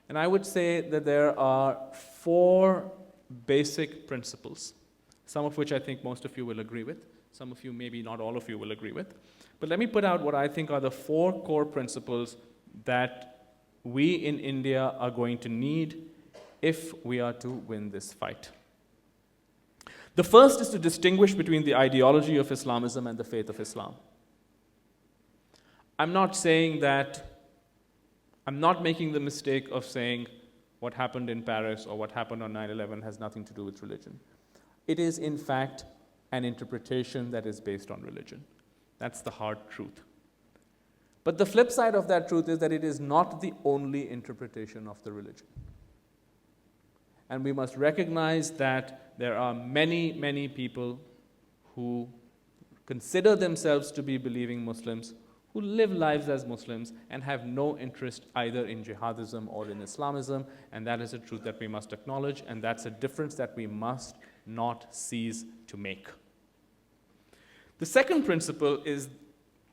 And I would say that there are 4 basic principles, some of which I think most of you will agree with, some of you, maybe not all of you, will agree with. But let me put out what I think are the 4 core principles that we in India are going to need if we are to win this fight. The first is to distinguish between the ideology of Islamism and the faith of Islam. I'm not making the mistake of saying what happened in Paris or what happened on 9/11 has nothing to do with religion. It is, in fact, an interpretation that is based on religion. That's the hard truth. But the flip side of that truth is that it is not the only interpretation of the religion. And we must recognize that there are many, many people who consider themselves to be believing Muslims, who live lives as Muslims and have no interest either in jihadism or in Islamism, and that is a truth that we must acknowledge, and that's a difference that we must not cease to make. The second principle is,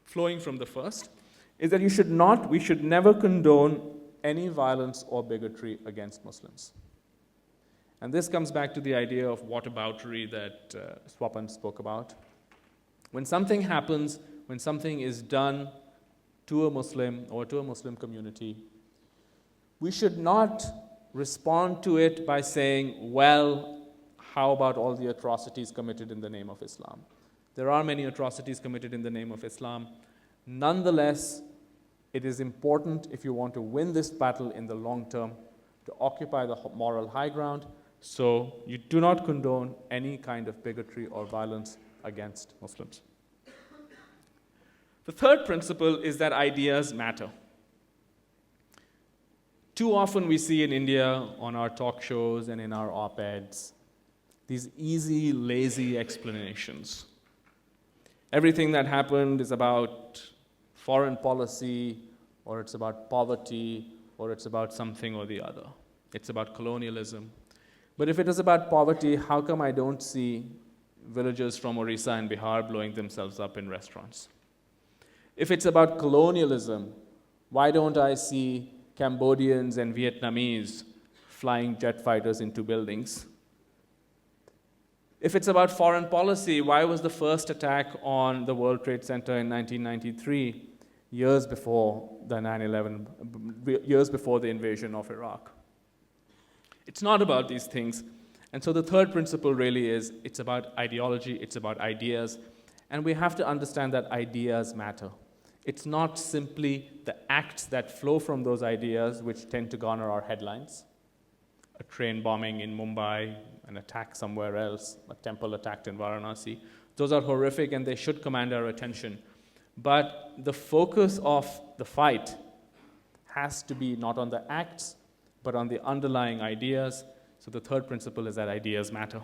flowing from the first, is that we should never condone any violence or bigotry against Muslims. And this comes back to the idea of whataboutery that Swapan spoke about. When something happens, when something is done to a Muslim or to a Muslim community, we should not respond to it by saying, well, how about all the atrocities committed in the name of Islam? There are many atrocities committed in the name of Islam. Nonetheless, it is important, if you want to win this battle in the long term, to occupy the moral high ground, so you do not condone any kind of bigotry or violence against Muslims. The third principle is that ideas matter. Too often we see in India, on our talk shows and in our op-eds, these easy, lazy explanations. Everything that happened is about foreign policy, or it's about poverty, or it's about something or the other. It's about colonialism. But if it is about poverty, how come I don't see villagers from Orissa and Bihar blowing themselves up in restaurants? If it's about colonialism, why don't I see Cambodians and Vietnamese flying jet fighters into buildings? If it's about foreign policy, why was the first attack on the World Trade Center in 1993, years before the 9/11, years before the invasion of Iraq? It's not about these things. And so the third principle really is, it's about ideology, it's about ideas, and we have to understand that ideas matter. It's not simply the acts that flow from those ideas which tend to garner our headlines. A train bombing in Mumbai, an attack somewhere else, a temple attacked in Varanasi. Those are horrific and they should command our attention. But the focus of the fight has to be not on the acts, but on the underlying ideas. So the third principle is that ideas matter.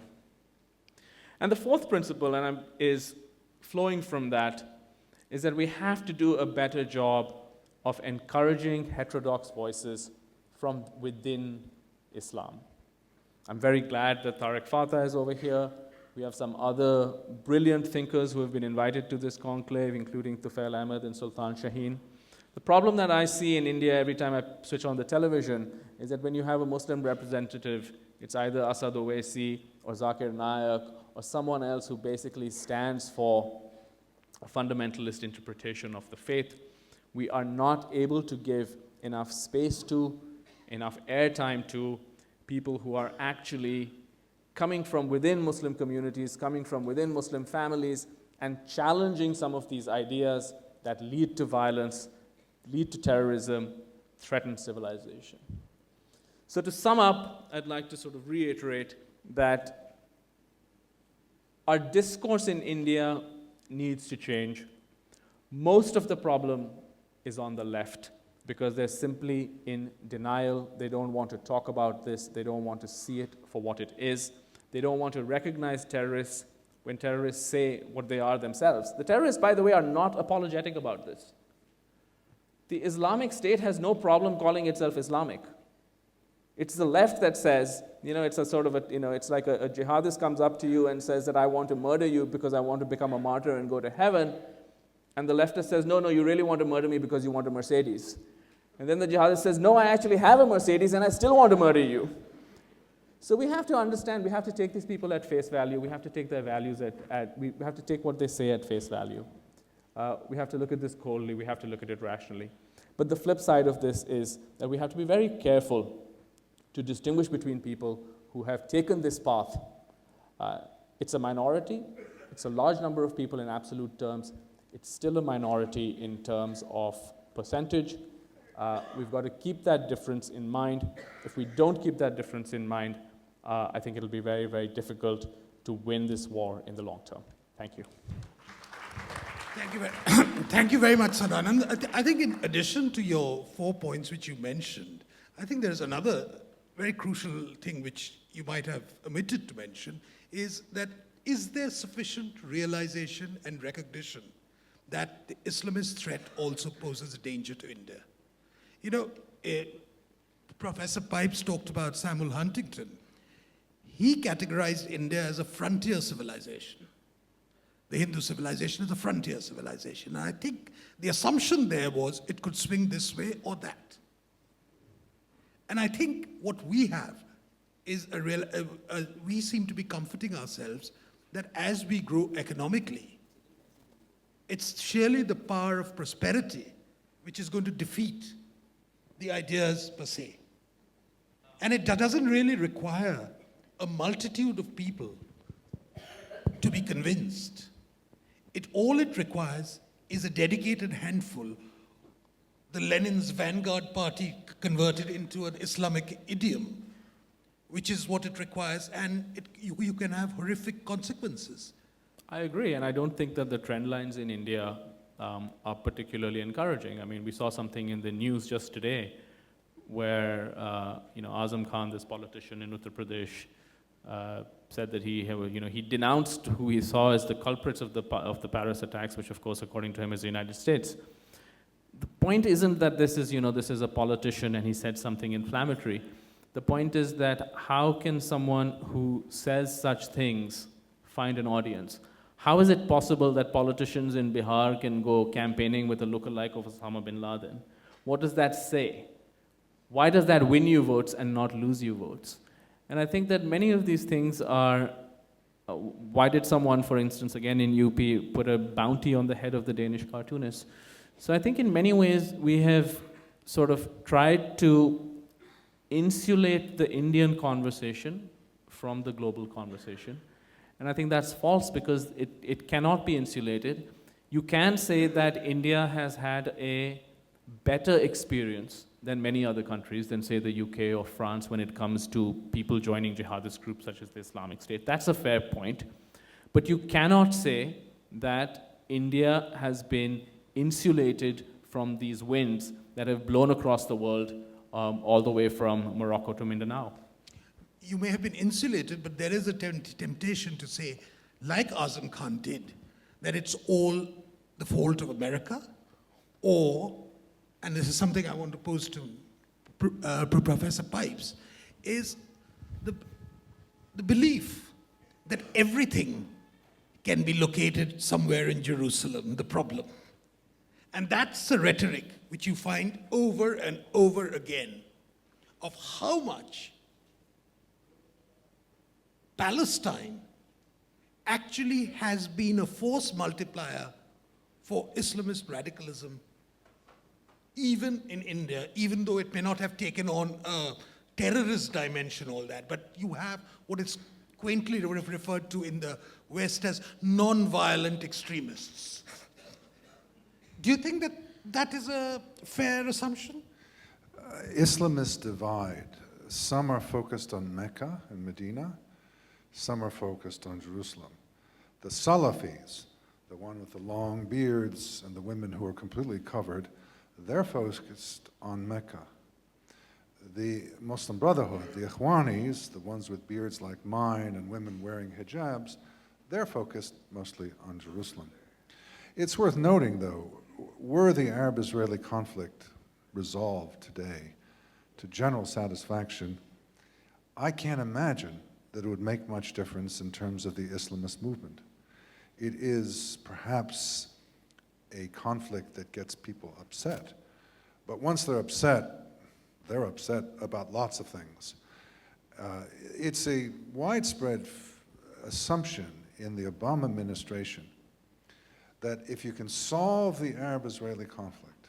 And the fourth principle, is flowing from that, is that we have to do a better job of encouraging heterodox voices from within Islam. I'm very glad that Tariq Fatah is over here. We have some other brilliant thinkers who have been invited to this conclave, including Tufail Ahmed and Sultan Shaheen. The problem that I see in India every time I switch on the television is that when you have a Muslim representative, it's either Asad Owaisi or Zakir Naik or someone else who basically stands for a fundamentalist interpretation of the faith. We are not able to give enough space to, enough airtime to people who are actually coming from within Muslim communities, coming from within Muslim families, and challenging some of these ideas that lead to violence, lead to terrorism, threaten civilization. So to sum up, I'd like to sort of reiterate that Our discourse in India needs to change. Most of the problem is on the left because they're simply in denial. They don't want to talk about this. They don't want to see it for what it is. They don't want to recognize terrorists when terrorists say what they are themselves. The terrorists, by the way, are not apologetic about this. The Islamic State has no problem calling itself Islamic. It's the left that says, it's a sort of it's like a jihadist comes up to you and says that I want to murder you because I want to become a martyr and go to heaven. And the leftist says, no, you really want to murder me because you want a Mercedes. And then the jihadist says, no, I actually have a Mercedes and I still want to murder you. So we have to understand, we have to take these people at face value. We have to take their values we have to take what they say at face value. We have to look at this coldly. We have to look at it rationally. But the flip side of this is that we have to be very careful to distinguish between people who have taken this path. It's a minority. It's a large number of people in absolute terms. It's still a minority in terms of percentage. We've got to keep that difference in mind. If we don't keep that difference in mind, I think it'll be very, very difficult to win this war in the long term. Thank you. Thank you very much, Sadanand. I think in addition to your 4 points which you mentioned, I think there's another very crucial thing which you might have omitted to mention, is that is there sufficient realization and recognition that the Islamist threat also poses a danger to India? Professor Pipes talked about Samuel Huntington. He categorized India as a frontier civilization. The Hindu civilization is a frontier civilization. And I think the assumption there was it could swing this way or that. And I think what we have is we seem to be comforting ourselves that as we grow economically, it's surely the power of prosperity which is going to defeat the ideas per se. And it doesn't really require a multitude of people to be convinced. All it requires is a dedicated handful. The Lenin's Vanguard Party converted into an Islamic idiom, which is what it requires, and you can have horrific consequences. I agree, and I don't think that the trend lines in India are particularly encouraging. I mean, we saw something in the news just today where Azam Khan, this politician in Uttar Pradesh, said that he denounced who he saw as the culprits of the Paris attacks, which of course, according to him, is the United States. The point isn't that this is a politician and he said something inflammatory. The point is that how can someone who says such things find an audience? How is it possible that politicians in Bihar can go campaigning with a lookalike of Osama bin Laden? What does that say? Why does that win you votes and not lose you votes? And I think that many of these things are, why did someone, for instance, again in UP, put a bounty on the head of the Danish cartoonist? So I think in many ways we have sort of tried to insulate the Indian conversation from the global conversation. And I think that's false because it cannot be insulated. You can say that India has had a better experience than many other countries, than say the UK or France when it comes to people joining jihadist groups such as the Islamic State. That's a fair point. But you cannot say that India has been insulated from these winds that have blown across the world all the way from Morocco to Mindanao. You may have been insulated, but there is a temptation to say, like Azam Khan did, that it's all the fault of America, or, and this is something I want to pose to Professor Pipes, is the belief that everything can be located somewhere in Jerusalem, the problem. And that's a rhetoric which you find over and over again of how much Palestine actually has been a force multiplier for Islamist radicalism, even in India, even though it may not have taken on a terrorist dimension, all that, but you have what is quaintly referred to in the West as non-violent extremists. Do you think that that is a fair assumption? Islamists divide. Some are focused on Mecca and Medina. Some are focused on Jerusalem. The Salafis, the one with the long beards and the women who are completely covered, they're focused on Mecca. The Muslim Brotherhood, the Ikhwanis, the ones with beards like mine and women wearing hijabs, they're focused mostly on Jerusalem. It's worth noting, though, were the Arab-Israeli conflict resolved today to general satisfaction, I can't imagine that it would make much difference in terms of the Islamist movement. It is perhaps a conflict that gets people upset. But once they're upset about lots of things. It's a widespread assumption in the Obama administration that if you can solve the Arab-Israeli conflict,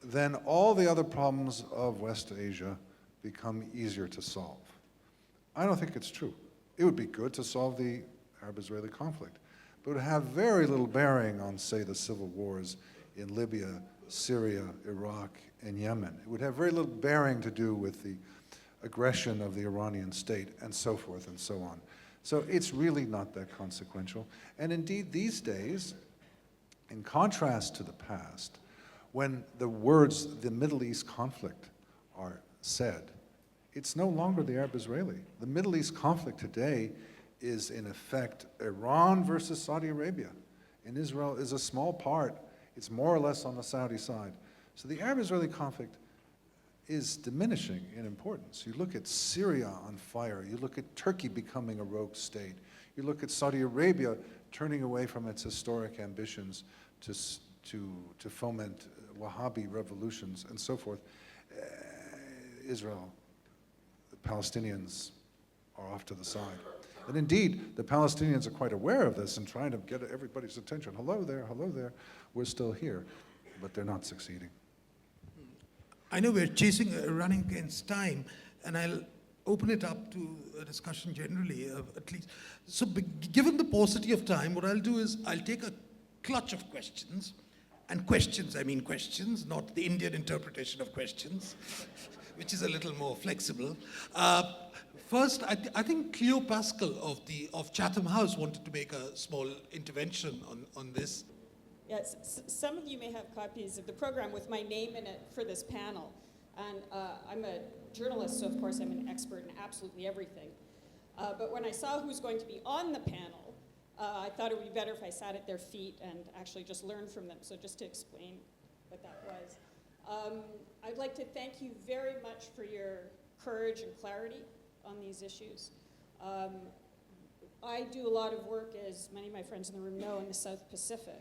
then all the other problems of West Asia become easier to solve. I don't think it's true. It would be good to solve the Arab-Israeli conflict, but it would have very little bearing on, say, the civil wars in Libya, Syria, Iraq, and Yemen. It would have very little bearing to do with the aggression of the Iranian state, and so forth and so on. So it's really not that consequential. And indeed, these days, in contrast to the past, when the words the Middle East conflict are said, it's no longer the Arab-Israeli. The Middle East conflict today is, in effect, Iran versus Saudi Arabia. And Israel is a small part. It's more or less on the Saudi side. So the Arab-Israeli conflict is diminishing in importance. You look at Syria on fire. You look at Turkey becoming a rogue state. You look at Saudi Arabia turning away from its historic ambitions to foment Wahhabi revolutions and so forth. Israel, the Palestinians are off to the side. And indeed, the Palestinians are quite aware of this and trying to get everybody's attention. Hello there, we're still here. But they're not succeeding. I know we're running against time, and I'll open it up to a discussion generally, at least. So given the paucity of time, what I'll do is I'll take a clutch of questions, and questions, I mean questions, not the Indian interpretation of questions, which is a little more flexible. First, I think Cleo Pascal of Chatham House wanted to make a small intervention on this. Yes, some of you may have copies of the program with my name in it for this panel. And I'm a journalist, so of course I'm an expert in absolutely everything. But when I saw who's going to be on the panel, I thought it would be better if I sat at their feet and actually just learned from them. So just to explain what that was. I'd like to thank you very much for your courage and clarity on these issues. I do a lot of work, as many of my friends in the room know, in the South Pacific.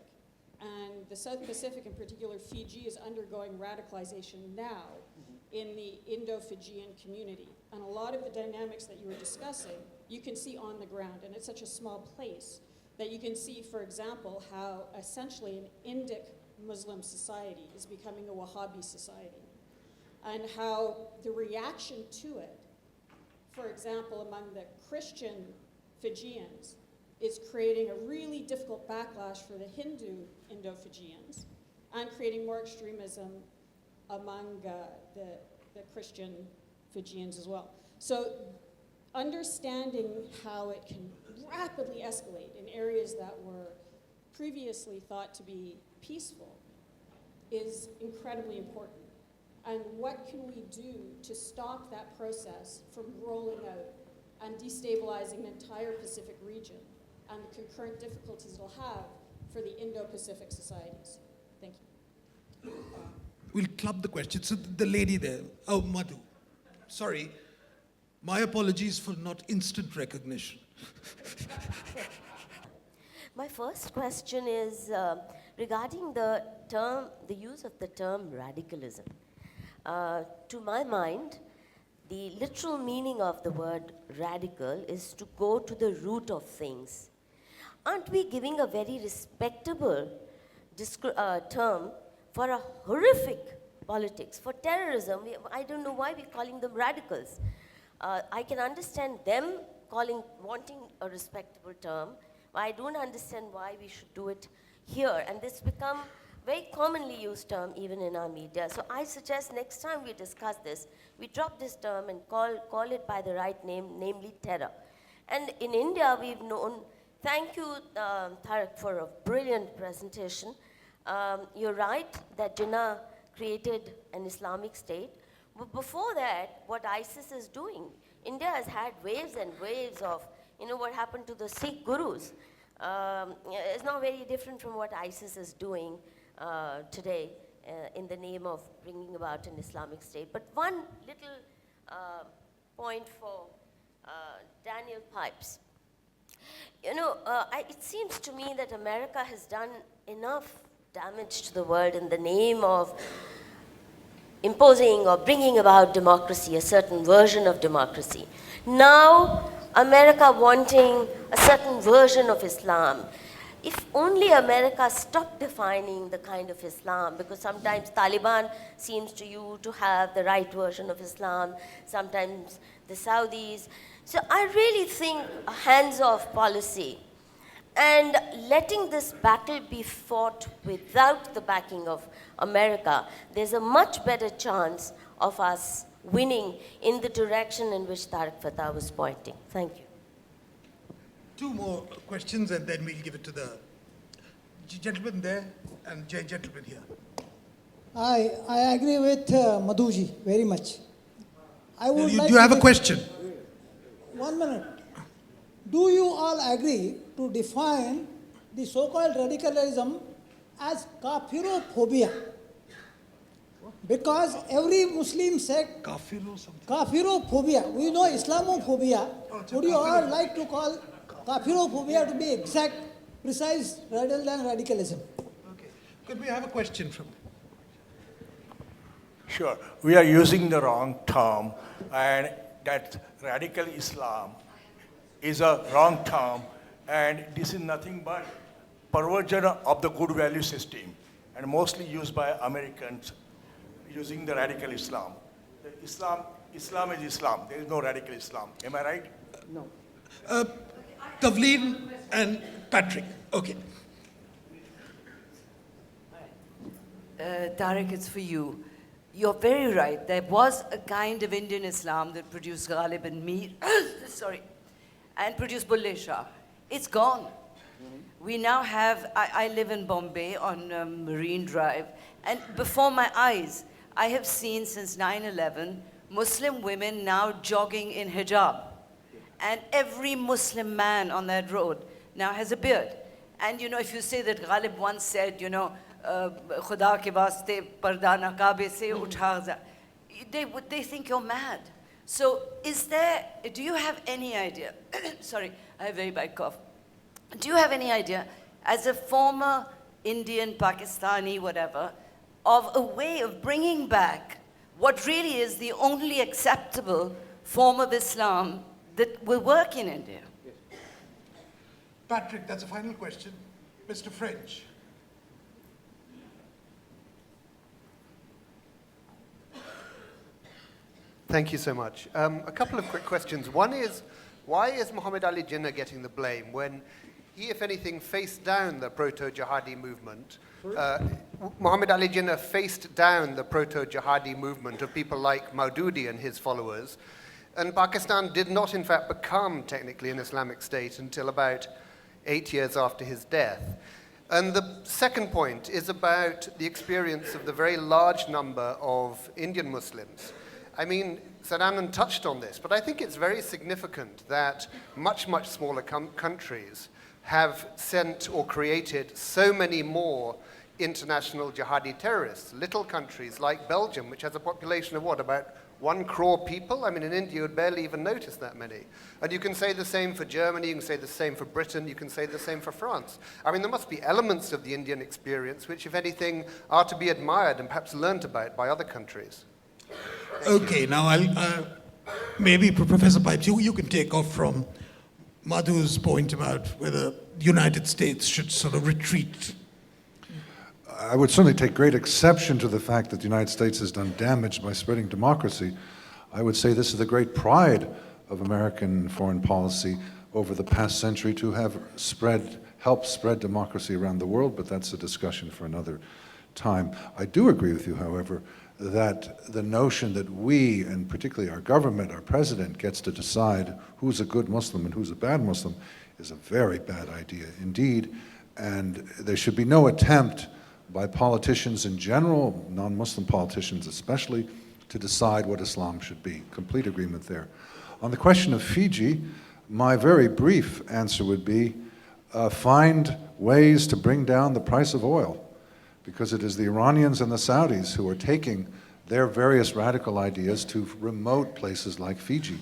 And the South Pacific, in particular Fiji, is undergoing radicalization now in the Indo-Fijian community. And a lot of the dynamics that you were discussing, you can see on the ground. And it's such a small place that you can see, for example, how essentially an Indic Muslim society is becoming a Wahhabi society. And how the reaction to it, for example, among the Christian Fijians, is creating a really difficult backlash for the Hindu Indo-Fijians and creating more extremism among the Christian Fijians as well. So understanding how it can rapidly escalate in areas that were previously thought to be peaceful is incredibly important. And what can we do to stop that process from rolling out and destabilizing the entire Pacific region and the concurrent difficulties it'll have for the Indo-Pacific societies? Thank you. We'll club the question. So the lady there, oh, Madhu. Sorry, my apologies for not instant recognition. My first question is regarding the use of the term radicalism. To my mind, the literal meaning of the word radical is to go to the root of things. Aren't we giving a very respectable term for a horrific politics? For terrorism, I don't know why we're calling them radicals. I can understand them wanting a respectable term, but I don't understand why we should do it here. And this become very commonly used term even in our media. So I suggest next time we discuss this, we drop this term and call it by the right name, namely terror. And in India, we've known Thank you, Tariq, for a brilliant presentation. You're right that Jinnah created an Islamic state. But before that, what ISIS is doing, India has had waves and waves of, what happened to the Sikh gurus. It's not very different from what ISIS is doing today in the name of bringing about an Islamic state. But one little point for Daniel Pipes. It seems to me that America has done enough damage to the world in the name of imposing or bringing about democracy, a certain version of democracy. Now, America wanting a certain version of Islam. If only America stopped defining the kind of Islam, because sometimes Taliban seems to you to have the right version of Islam, sometimes the Saudis. So I really think a hands-off policy and letting this battle be fought without the backing of America, there's a much better chance of us winning in the direction in which Tariq Fatah was pointing. Thank you. Two more questions, and then we'll give it to the gentleman there and gentleman here. I agree with Madhuji very much. I would Do like you to have a make- question? 1 minute. Do you all agree to define the so-called radicalism as kafirophobia? Because every Muslim sect, Kafir or something? kafirophobia, we know Islamophobia. Would you all like to call kafirophobia to be exact, precise, rather than radicalism? Okay. Could we have a question from? Sure. We are using the wrong term, and that radical Islam is a wrong term, and this is nothing but perversion of the good value system, and mostly used by Americans using the radical Islam. The Islam is Islam. There is no radical Islam. Am I right? No. Tavleen and Patrick. Okay. Tariq, it's for you. You're very right. There was a kind of Indian Islam that produced Ghalib and Mir, sorry, and produced Bulle Shah. It's gone. We now have, I live in Bombay on Marine Drive, and before my eyes, I have seen since 9/11 Muslim women now jogging in hijab. And every Muslim man on that road now has a beard. And if you say that Ghalib once said, Khuda ke vaste parda naqabe se utha, they think you're mad. So do you have any idea, sorry, I have a very bad cough. Do you have any idea, as a former Indian, Pakistani, whatever, of a way of bringing back what really is the only acceptable form of Islam that will work in India? Patrick, that's a final question. Mr. French. Thank you so much. A couple of quick questions. One is, why is Muhammad Ali Jinnah getting the blame when he, if anything, faced down the proto-jihadi movement? Muhammad Ali Jinnah faced down the proto-jihadi movement of people like Maududi and his followers. And Pakistan did not, in fact, become technically an Islamic state until about 8 years after his death. And the second point is about the experience of the very large number of Indian Muslims. I mean, Sadanand touched on this, but I think it's very significant that much, much smaller countries have sent or created so many more international jihadi terrorists. Little countries like Belgium, which has a population of what, about 1 crore people? I mean, in India, you would barely even notice that many. And you can say the same for Germany, you can say the same for Britain, you can say the same for France. I mean, there must be elements of the Indian experience which, if anything, are to be admired and perhaps learnt about by other countries. Okay, now I'll maybe Professor Pipes, you can take off from Madhu's point about whether the United States should sort of retreat. I would certainly take great exception to the fact that the United States has done damage by spreading democracy. I would say this is the great pride of American foreign policy over the past century to have helped spread democracy around the world, but that's a discussion for another time. I do agree with you, however, that the notion that we, and particularly our government, our president, gets to decide who's a good Muslim and who's a bad Muslim is a very bad idea indeed, and there should be no attempt by politicians in general, non-Muslim politicians especially, to decide what Islam should be. Complete agreement there. On the question of Fiji, my very brief answer would be find ways to bring down the price of oil, because it is the Iranians and the Saudis who are taking their various radical ideas to remote places like Fiji,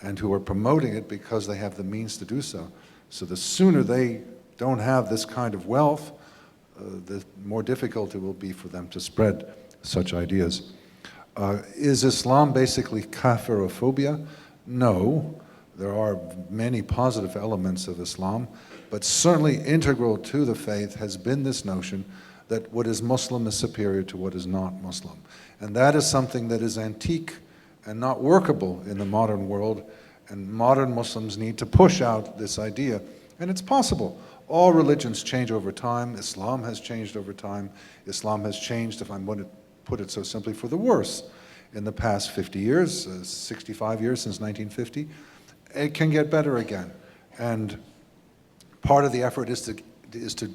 and who are promoting it because they have the means to do so. So the sooner they don't have this kind of wealth, the more difficult it will be for them to spread such ideas. Is Islam basically kafirophobia? No. There are many positive elements of Islam, but certainly integral to the faith has been this notion that what is Muslim is superior to what is not Muslim. And that is something that is antique and not workable in the modern world, and modern Muslims need to push out this idea. And it's possible. All religions change over time. Islam has changed over time. Islam has changed, if I'm going to put it so simply, for the worse in the past 50 years, 65 years since 1950. It can get better again. And part of the effort is to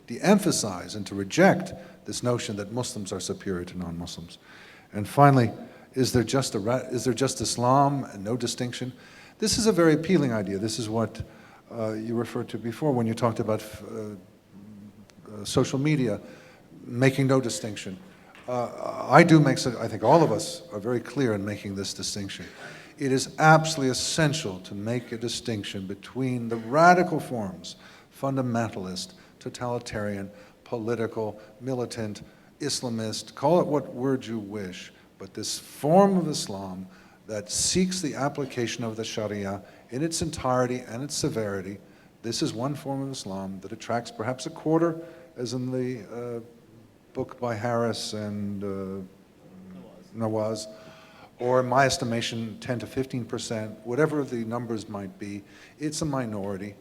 de-emphasize and to reject this notion that Muslims are superior to non-Muslims. And finally, is there just Islam and no distinction? This is a very appealing idea. This is what you referred to before when you talked about social media, making no distinction. I think all of us are very clear in making this distinction. It is absolutely essential to make a distinction between the radical forms, fundamentalist, totalitarian, political, militant, Islamist, call it what word you wish, but this form of Islam that seeks the application of the Sharia in its entirety and its severity. This is one form of Islam that attracts perhaps a quarter, as in the book by Harris and Nawaz, or in my estimation, 10 to 15%, whatever the numbers might be. It's a minority.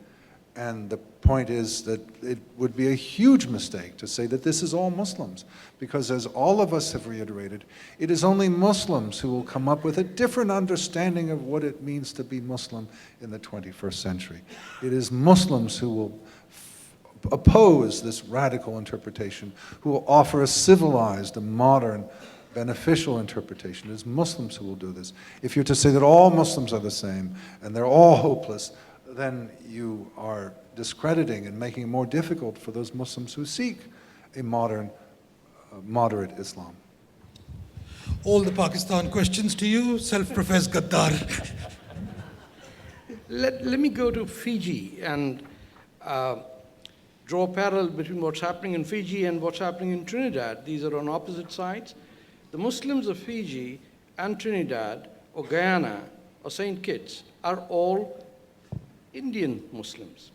And the point is that it would be a huge mistake to say that this is all Muslims, because as all of us have reiterated, it is only Muslims who will come up with a different understanding of what it means to be Muslim in the 21st century. It is Muslims who will oppose this radical interpretation, who will offer a civilized, a modern, beneficial interpretation. It is Muslims who will do this. If you're to say that all Muslims are the same and they're all hopeless, then you are discrediting and making it more difficult for those Muslims who seek a modern, moderate Islam. All the Pakistan questions to you, self-professed Gaddar. Let me go to Fiji and draw a parallel between what's happening in Fiji and what's happening in Trinidad. These are on opposite sides. The Muslims of Fiji and Trinidad, or Guyana, or St. Kitts are all Indian Muslims.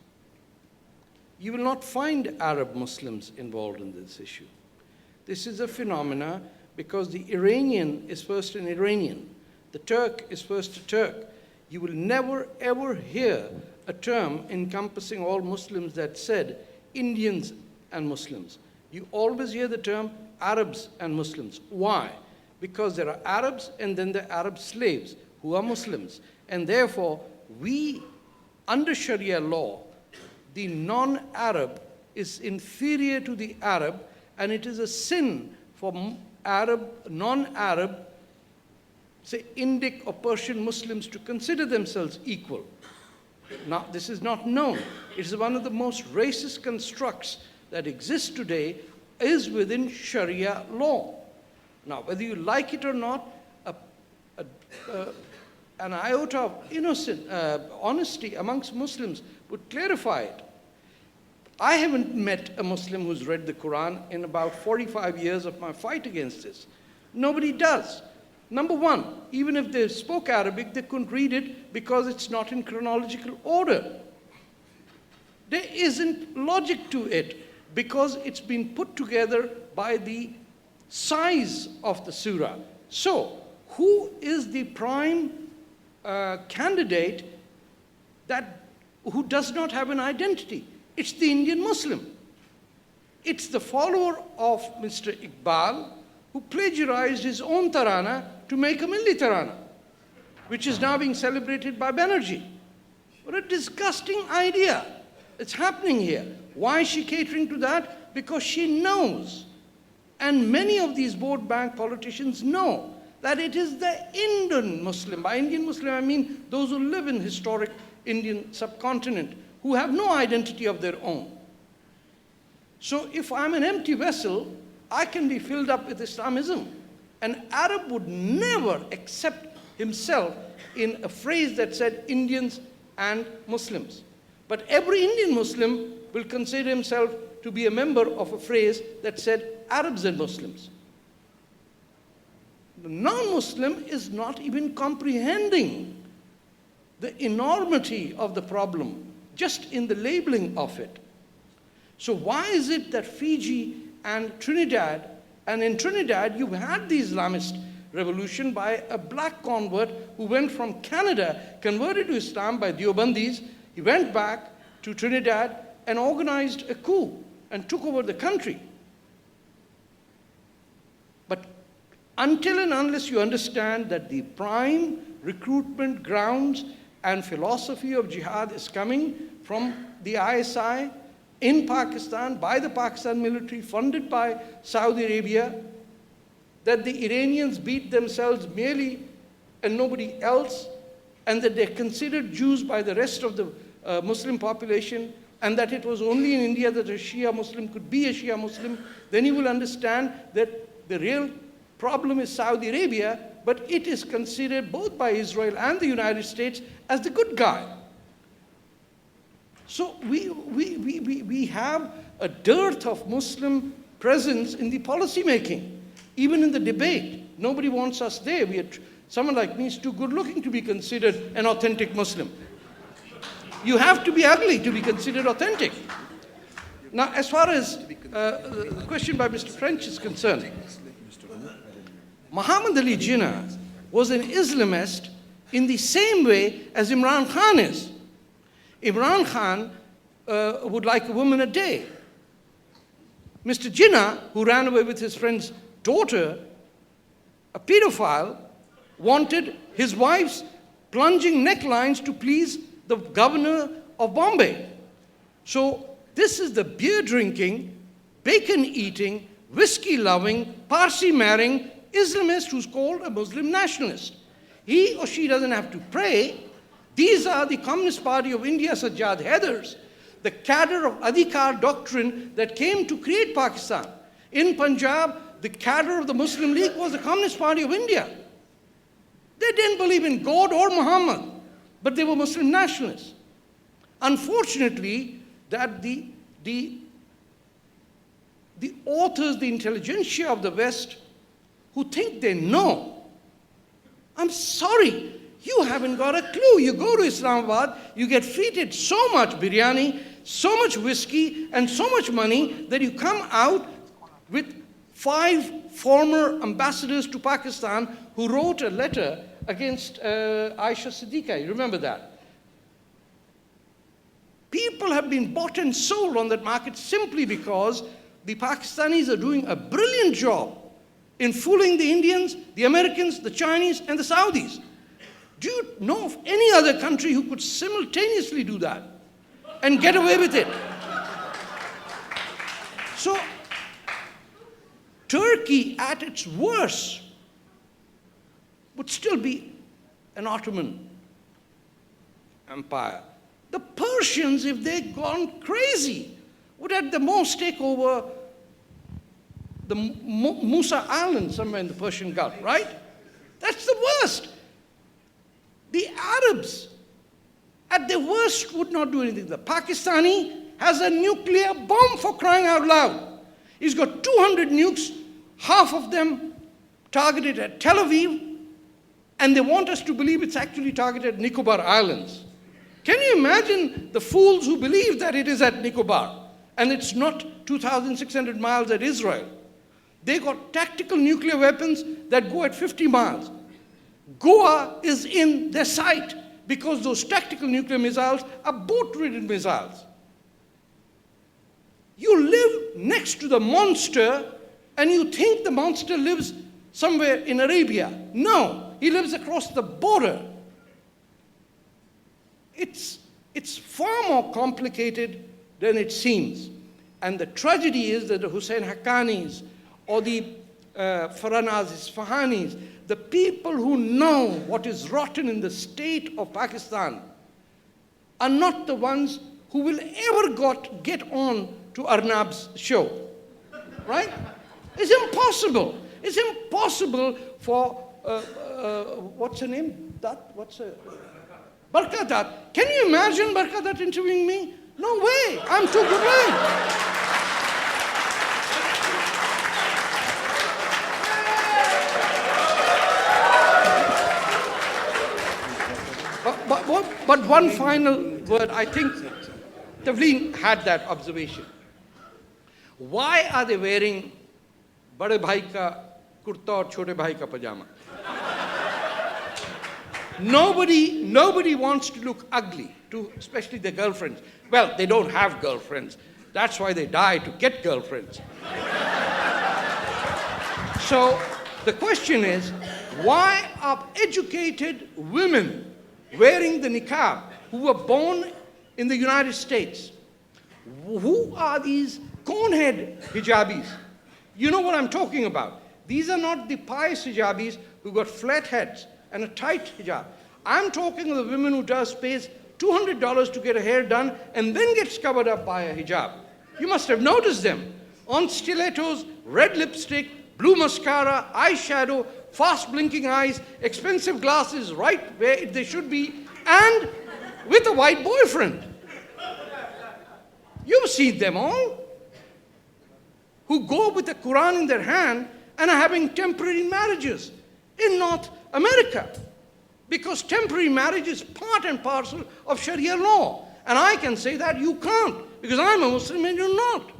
You will not find Arab Muslims involved in this issue. This is a phenomena because the Iranian is first an Iranian. The Turk is first a Turk. You will never ever hear a term encompassing all Muslims that said Indians and Muslims. You always hear the term Arabs and Muslims. Why? Because there are Arabs and then the Arab slaves who are Muslims. And therefore, under Sharia law, the non-Arab is inferior to the Arab, and it is a sin for non-Arab, say Indic or Persian Muslims to consider themselves equal. Now, this is not known. It is one of the most racist constructs that exist today is within Sharia law. Now, whether you like it or not, an iota of innocent honesty amongst Muslims would clarify it. I haven't met a Muslim who's read the Quran in about 45 years of my fight against this. Nobody does. Number one, even if they spoke Arabic, they couldn't read it because it's not in chronological order. There isn't logic to it because it's been put together by the size of the surah. So, who is the prime candidate who does not have an identity? It's the Indian Muslim. It's the follower of Mr. Iqbal who plagiarized his own tarana to make a Milli tarana, which is now being celebrated by Banerjee. What a disgusting idea. It's happening here. Why is she catering to that? Because she knows, and many of these vote bank politicians know, that it is the Indian Muslim. By Indian Muslim, I mean those who live in historic Indian subcontinent, who have no identity of their own. So if I'm an empty vessel, I can be filled up with Islamism. An Arab would never accept himself in a phrase that said Indians and Muslims. But every Indian Muslim will consider himself to be a member of a phrase that said Arabs and Muslims. The non-Muslim is not even comprehending the enormity of the problem just in the labeling of it. So why is it that Fiji and Trinidad, and in Trinidad you've had the Islamist revolution by a black convert who went from Canada, converted to Islam by Deobandis. He went back to Trinidad and organized a coup and took over the country. But until and unless you understand that the prime recruitment grounds and philosophy of jihad is coming from the ISI in Pakistan, by the Pakistan military, funded by Saudi Arabia, that the Iranians beat themselves merely and nobody else, and that they're considered Jews by the rest of the Muslim population, and that it was only in India that a Shia Muslim could be a Shia Muslim, then you will understand that the real problem is Saudi Arabia, but it is considered both by Israel and the United States as the good guy. So we have a dearth of Muslim presence in the policy making, even in the debate. Nobody wants us there. Someone like me is too good looking to be considered an authentic Muslim. You have to be ugly to be considered authentic. Now, as far as the question by Mr. French is concerned, Muhammad Ali Jinnah was an Islamist in the same way as Imran Khan is. Imran Khan would like a woman a day. Mr. Jinnah, who ran away with his friend's daughter, a pedophile, wanted his wife's plunging necklines to please the governor of Bombay. So this is the beer drinking, bacon eating, whiskey loving, Parsi marrying Islamist who's called a Muslim nationalist. He or she doesn't have to pray. These are the Communist Party of India, Sajjad Haidars, the cadre of Adhikar doctrine that came to create Pakistan. In Punjab, the cadre of the Muslim League was the Communist Party of India. They didn't believe in God or Muhammad, but they were Muslim nationalists. Unfortunately, that the authors, the intelligentsia of the West, who think they know, I'm sorry, you haven't got a clue. You go to Islamabad, you get feted so much biryani, so much whiskey, and so much money that you come out with 5 former ambassadors to Pakistan who wrote a letter against Aisha Siddiqui. You remember that? People have been bought and sold on that market simply because the Pakistanis are doing a brilliant job in fooling the Indians, the Americans, the Chinese, and the Saudis. Do you know of any other country who could simultaneously do that and get away with it? So, Turkey at its worst would still be an Ottoman empire. The Persians, if they'd gone crazy, would at the most take over the Musa Islands somewhere in the Persian Gulf, right? That's the worst. The Arabs, at their worst, would not do anything. The Pakistani has a nuclear bomb, for crying out loud. He's got 200 nukes, half of them targeted at Tel Aviv, and they want us to believe it's actually targeted at Nicobar Islands. Can you imagine the fools who believe that it is at Nicobar and it's not 2,600 miles at Israel? They got tactical nuclear weapons that go at 50 miles. Goa is in their sight because those tactical nuclear missiles are boat-ridden missiles. You live next to the monster and you think the monster lives somewhere in Arabia. No, he lives across the border. It's It's far more complicated than it seems. And the tragedy is that the Hussein Haqqanis or the Farhanaz Isfahanis, the people who know what is rotten in the state of Pakistan, are not the ones who will ever get on to Arnab's show. Right? It's impossible. It's impossible for, what's her name? Barkadat. Can you imagine Barkadat interviewing me? No way. I'm too good looking. But one final word. I think Tavleen had that observation. Why are they wearing Bade Bhai ka kurta or Chote Bhai ka pajama? Nobody wants to look ugly, especially their girlfriends. Well, they don't have girlfriends. That's why they die, to get girlfriends. So the question is, why are educated women wearing the niqab who were born in the United States? Who are these conehead hijabis? You know what I'm talking about. These are not the pious hijabis who got flat heads and a tight hijab. I'm talking of the women who pays $200 to get her hair done and then gets covered up by a hijab. You must have noticed them. On stilettos, red lipstick, blue mascara, eyeshadow, fast blinking eyes, expensive glasses right where they should be, and with a white boyfriend. You've seen them all. Who go with the Quran in their hand and are having temporary marriages in North America. Because temporary marriage is part and parcel of Sharia law. And I can say that you can't, because I'm a Muslim and you're not.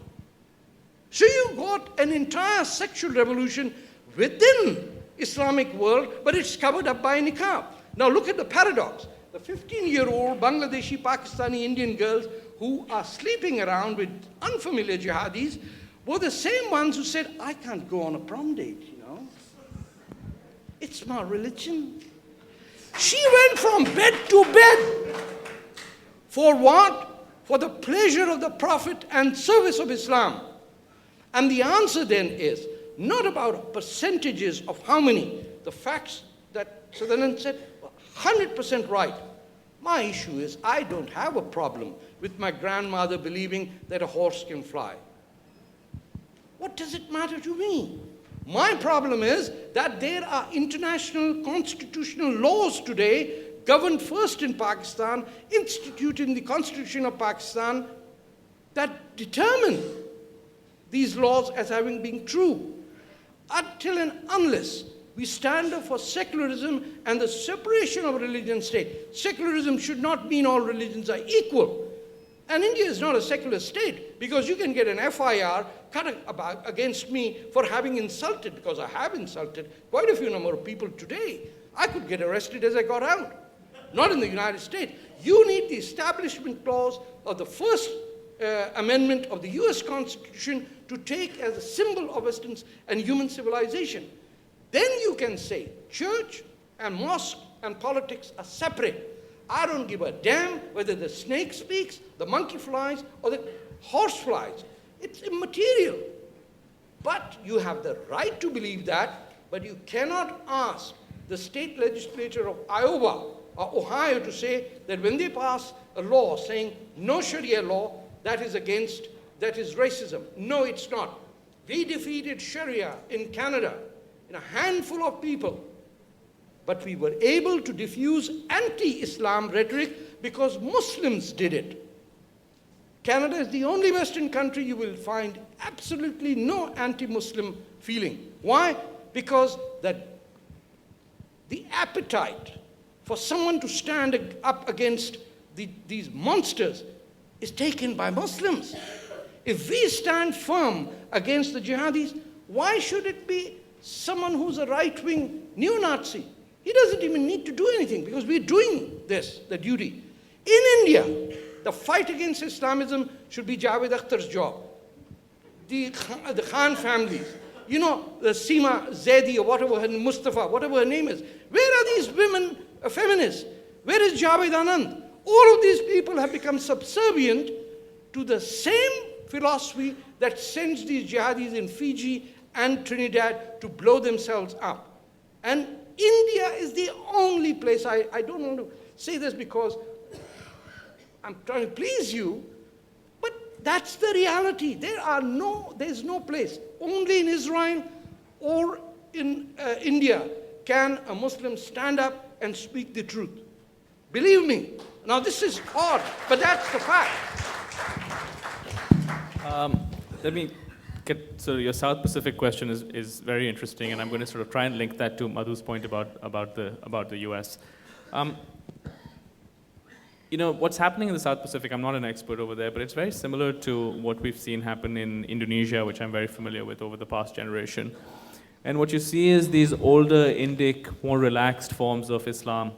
So you got an entire sexual revolution within Islamic world, but it's covered up by niqab. Now look at the paradox. The 15-year-old Bangladeshi, Pakistani, Indian girls who are sleeping around with unfamiliar jihadis were the same ones who said, I can't go on a prom date, you know. It's my religion. She went from bed to bed. For what? For the pleasure of the Prophet and service of Islam. And the answer then is not about percentages of how many. The facts that Sutherland said were 100% right. My issue is I don't have a problem with my grandmother believing that a horse can fly. What does it matter to me? My problem is that there are international constitutional laws today, governed first in Pakistan, instituted in the Constitution of Pakistan, that determine these laws as having been true. Until and unless we stand up for secularism and the separation of religion and state. Secularism should not mean all religions are equal. And India is not a secular state, because you can get an FIR cut against me for having insulted, because I have insulted quite a few number of people today. I could get arrested as I got out. Not in the United States. You need the Establishment Clause of the First Amendment of the US Constitution to take as a symbol of Western and human civilization. Then you can say church and mosque and politics are separate. I don't give a damn whether the snake speaks, the monkey flies, or the horse flies. It's immaterial. But you have the right to believe that, but you cannot ask the state legislature of Iowa or Ohio to say that when they pass a law saying no Sharia law, that is racism. No, it's not. We defeated Sharia in Canada in a handful of people. But we were able to diffuse anti-Islam rhetoric because Muslims did it. Canada is the only Western country you will find absolutely no anti-Muslim feeling. Why? Because the appetite for someone to stand up against these monsters is taken by Muslims. If we stand firm against the jihadis, why should it be someone who's a right-wing neo-Nazi? He doesn't even need to do anything, because we're doing this, the duty. In India, the fight against Islamism should be Javed Akhtar's job. The Khan families, you know, the Seema Zaidi or whatever her, Mustafa, whatever her name is. Where are these women feminists? Where is Javed Anand? all of these people have become subservient to the same philosophy that sends these jihadis in Fiji and Trinidad to blow themselves up. And India is the only place, I don't want to say this because I'm trying to please you, but that's the reality. There's no place. Only in Israel or in India can a Muslim stand up and speak the truth. Believe me. Now this is odd, but that's the fact. Let me get, so your South Pacific question is very interesting, and I'm going to sort of try and link that to Madhu's point about the US. You know, what's happening in the South Pacific, I'm not an expert over there, but it's very similar to what we've seen happen in Indonesia, which I'm very familiar with over the past generation. And what you see is these older Indic, more relaxed forms of Islam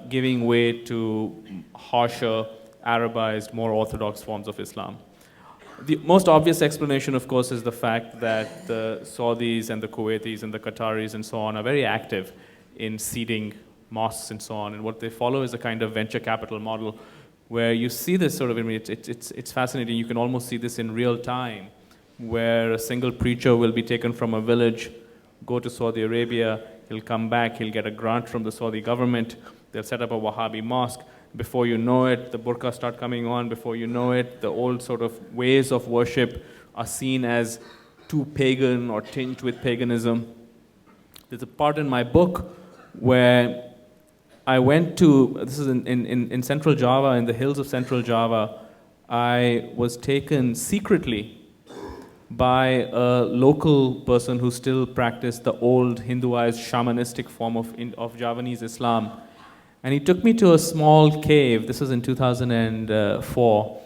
giving way to harsher, Arabized, more orthodox forms of Islam. The most obvious explanation, of course, is the fact that the Saudis and the Kuwaitis and the Qataris and so on are very active in seeding mosques and so on. And what they follow is a kind of venture capital model where you see this sort of, I mean, it's fascinating. You can almost see this in real time, where a single preacher will be taken from a village, go to Saudi Arabia, he'll come back, he'll get a grant from the Saudi government, they'll set up a Wahhabi mosque. Before you know it, the burqa start coming on. Before you know it, the old sort of ways of worship are seen as too pagan or tinged with paganism. There's a part in my book where I went to, this is in Central Java, in the hills of Central Java, I was taken secretly by a local person who still practiced the old Hinduized shamanistic form of Javanese Islam. And he took me to a small cave. This was in 2004.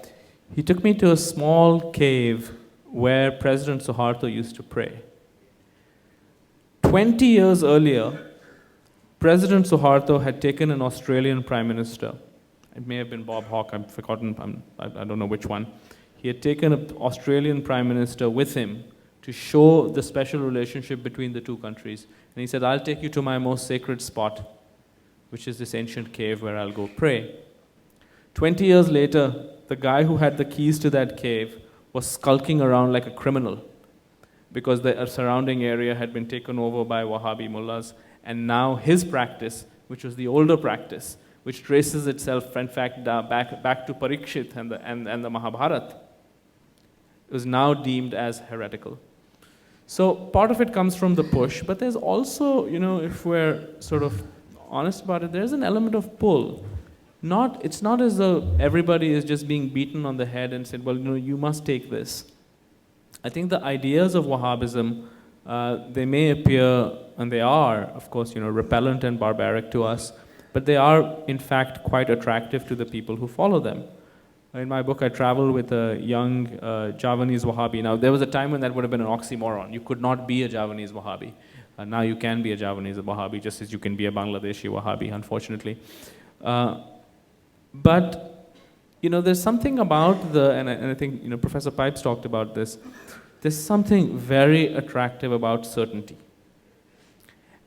He took me to a small cave where President Suharto used to pray. 20 years earlier, President Suharto had taken an Australian Prime Minister. It may have been Bob Hawke, I've forgotten, I don't know which one. He had taken an Australian Prime Minister with him to show the special relationship between the two countries. And he said, I'll take you to my most sacred spot, which is this ancient cave where I'll go pray. 20 years later, the guy who had the keys to that cave was skulking around like a criminal because the surrounding area had been taken over by Wahhabi mullahs, and now his practice, which was the older practice, which traces itself, in fact, back to Parikshit and the Mahabharata, was now deemed as heretical. So part of it comes from the push, but there's also, you know, if we're sort of honest about it, there's an element of pull. It's not as though everybody is just being beaten on the head and said, well, you know, you must take this. I think the ideas of Wahhabism, they may appear, and they are, of course, you know, repellent and barbaric to us, but they are, in fact, quite attractive to the people who follow them. In my book, I travel with a young Javanese Wahhabi. Now, there was a time when that would have been an oxymoron. You could not be a Javanese Wahhabi. Now you can be a Javanese Wahhabi, just as you can be a Bangladeshi Wahhabi, unfortunately. But, you know, there's something about and I think, you know, Professor Pipes talked about this. There's something very attractive about certainty.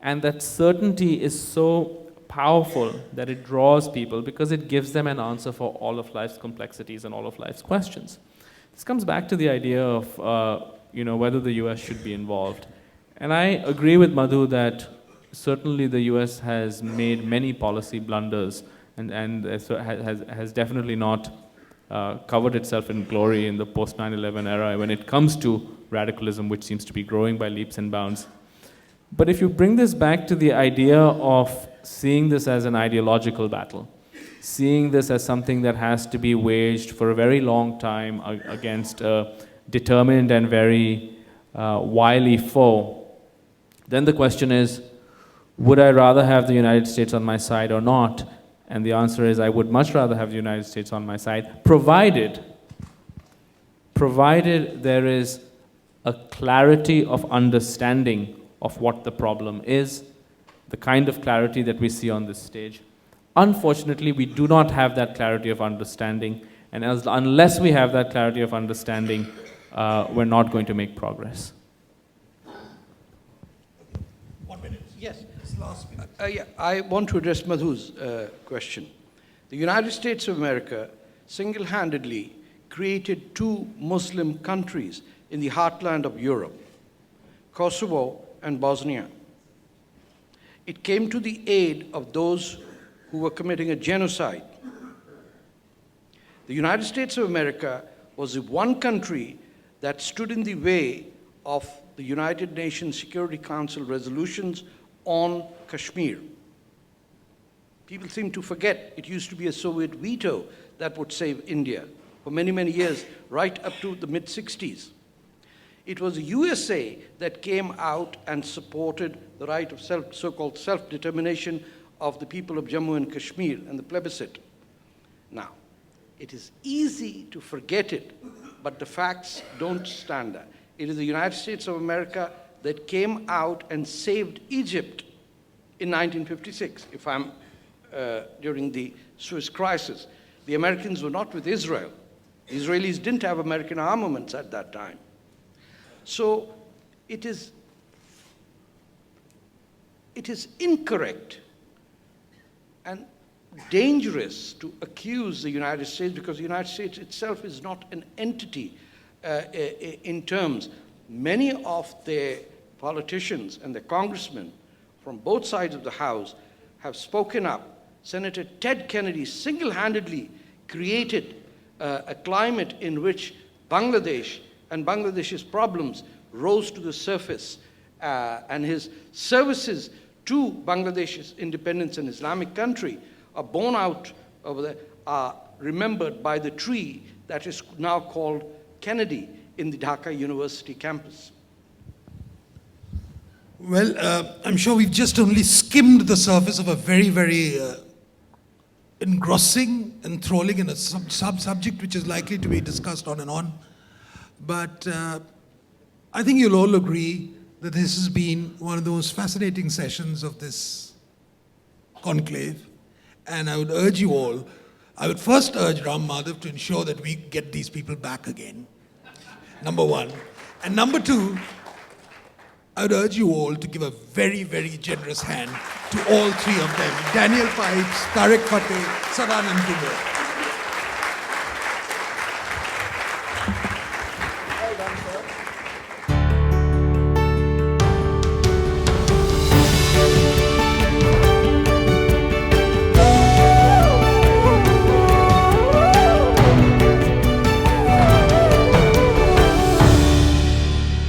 And that certainty is so powerful that it draws people because it gives them an answer for all of life's complexities and all of life's questions. This comes back to the idea of, you know, whether the US should be involved. And I agree with Madhu that certainly the US has made many policy blunders and has definitely not covered itself in glory in the post 9/11 era when it comes to radicalism, which seems to be growing by leaps and bounds. But if you bring this back to the idea of seeing this as an ideological battle, seeing this as something that has to be waged for a very long time against a determined and very wily foe, then the question is, would I rather have the United States on my side or not? And the answer is, I would much rather have the United States on my side, provided there is a clarity of understanding of what the problem is, the kind of clarity that we see on this stage. Unfortunately, we do not have that clarity of understanding, and unless we have that clarity of understanding, we're not going to make progress. 1 minute. Yes. This last minute. Yeah, I want to address Madhu's question. The United States of America single-handedly created two Muslim countries in the heartland of Europe, Kosovo and Bosnia. It came to the aid of those who were committing a genocide. The United States of America was the one country that stood in the way of the United Nations Security Council resolutions on Kashmir. People seem to forget it used to be a Soviet veto that would save India for many, many years, right up to the mid-60s. It was the USA that came out and supported the right of so-called self-determination of the people of Jammu and Kashmir and the plebiscite. Now, it is easy to forget it, but the facts don't stand that. It is the United States of America that came out and saved Egypt in 1956, during the Suez Crisis. The Americans were not with Israel. The Israelis didn't have American armaments at that time. So it is incorrect and dangerous to accuse the United States, because the United States itself is not an entity in terms. Many of their politicians and their congressmen from both sides of the House have spoken up. Senator Ted Kennedy single-handedly created a climate in which Bangladesh and Bangladesh's problems rose to the surface, and his services to Bangladesh's independence and Islamic country are borne out over there, are remembered by the tree that is now called Kennedy in the Dhaka University campus. Well, I'm sure we've just only skimmed the surface of a very, very engrossing, enthralling, and a subject which is likely to be discussed on and on. But I think you'll all agree that this has been one of the most fascinating sessions of this conclave. And I would urge you all, I would first urge Ram Madhav to ensure that we get these people back again, number one. And number two, I would urge you all to give a very, very generous hand to all three of them, Daniel Pipes, Tariq Fateh, Sadanand Dhume.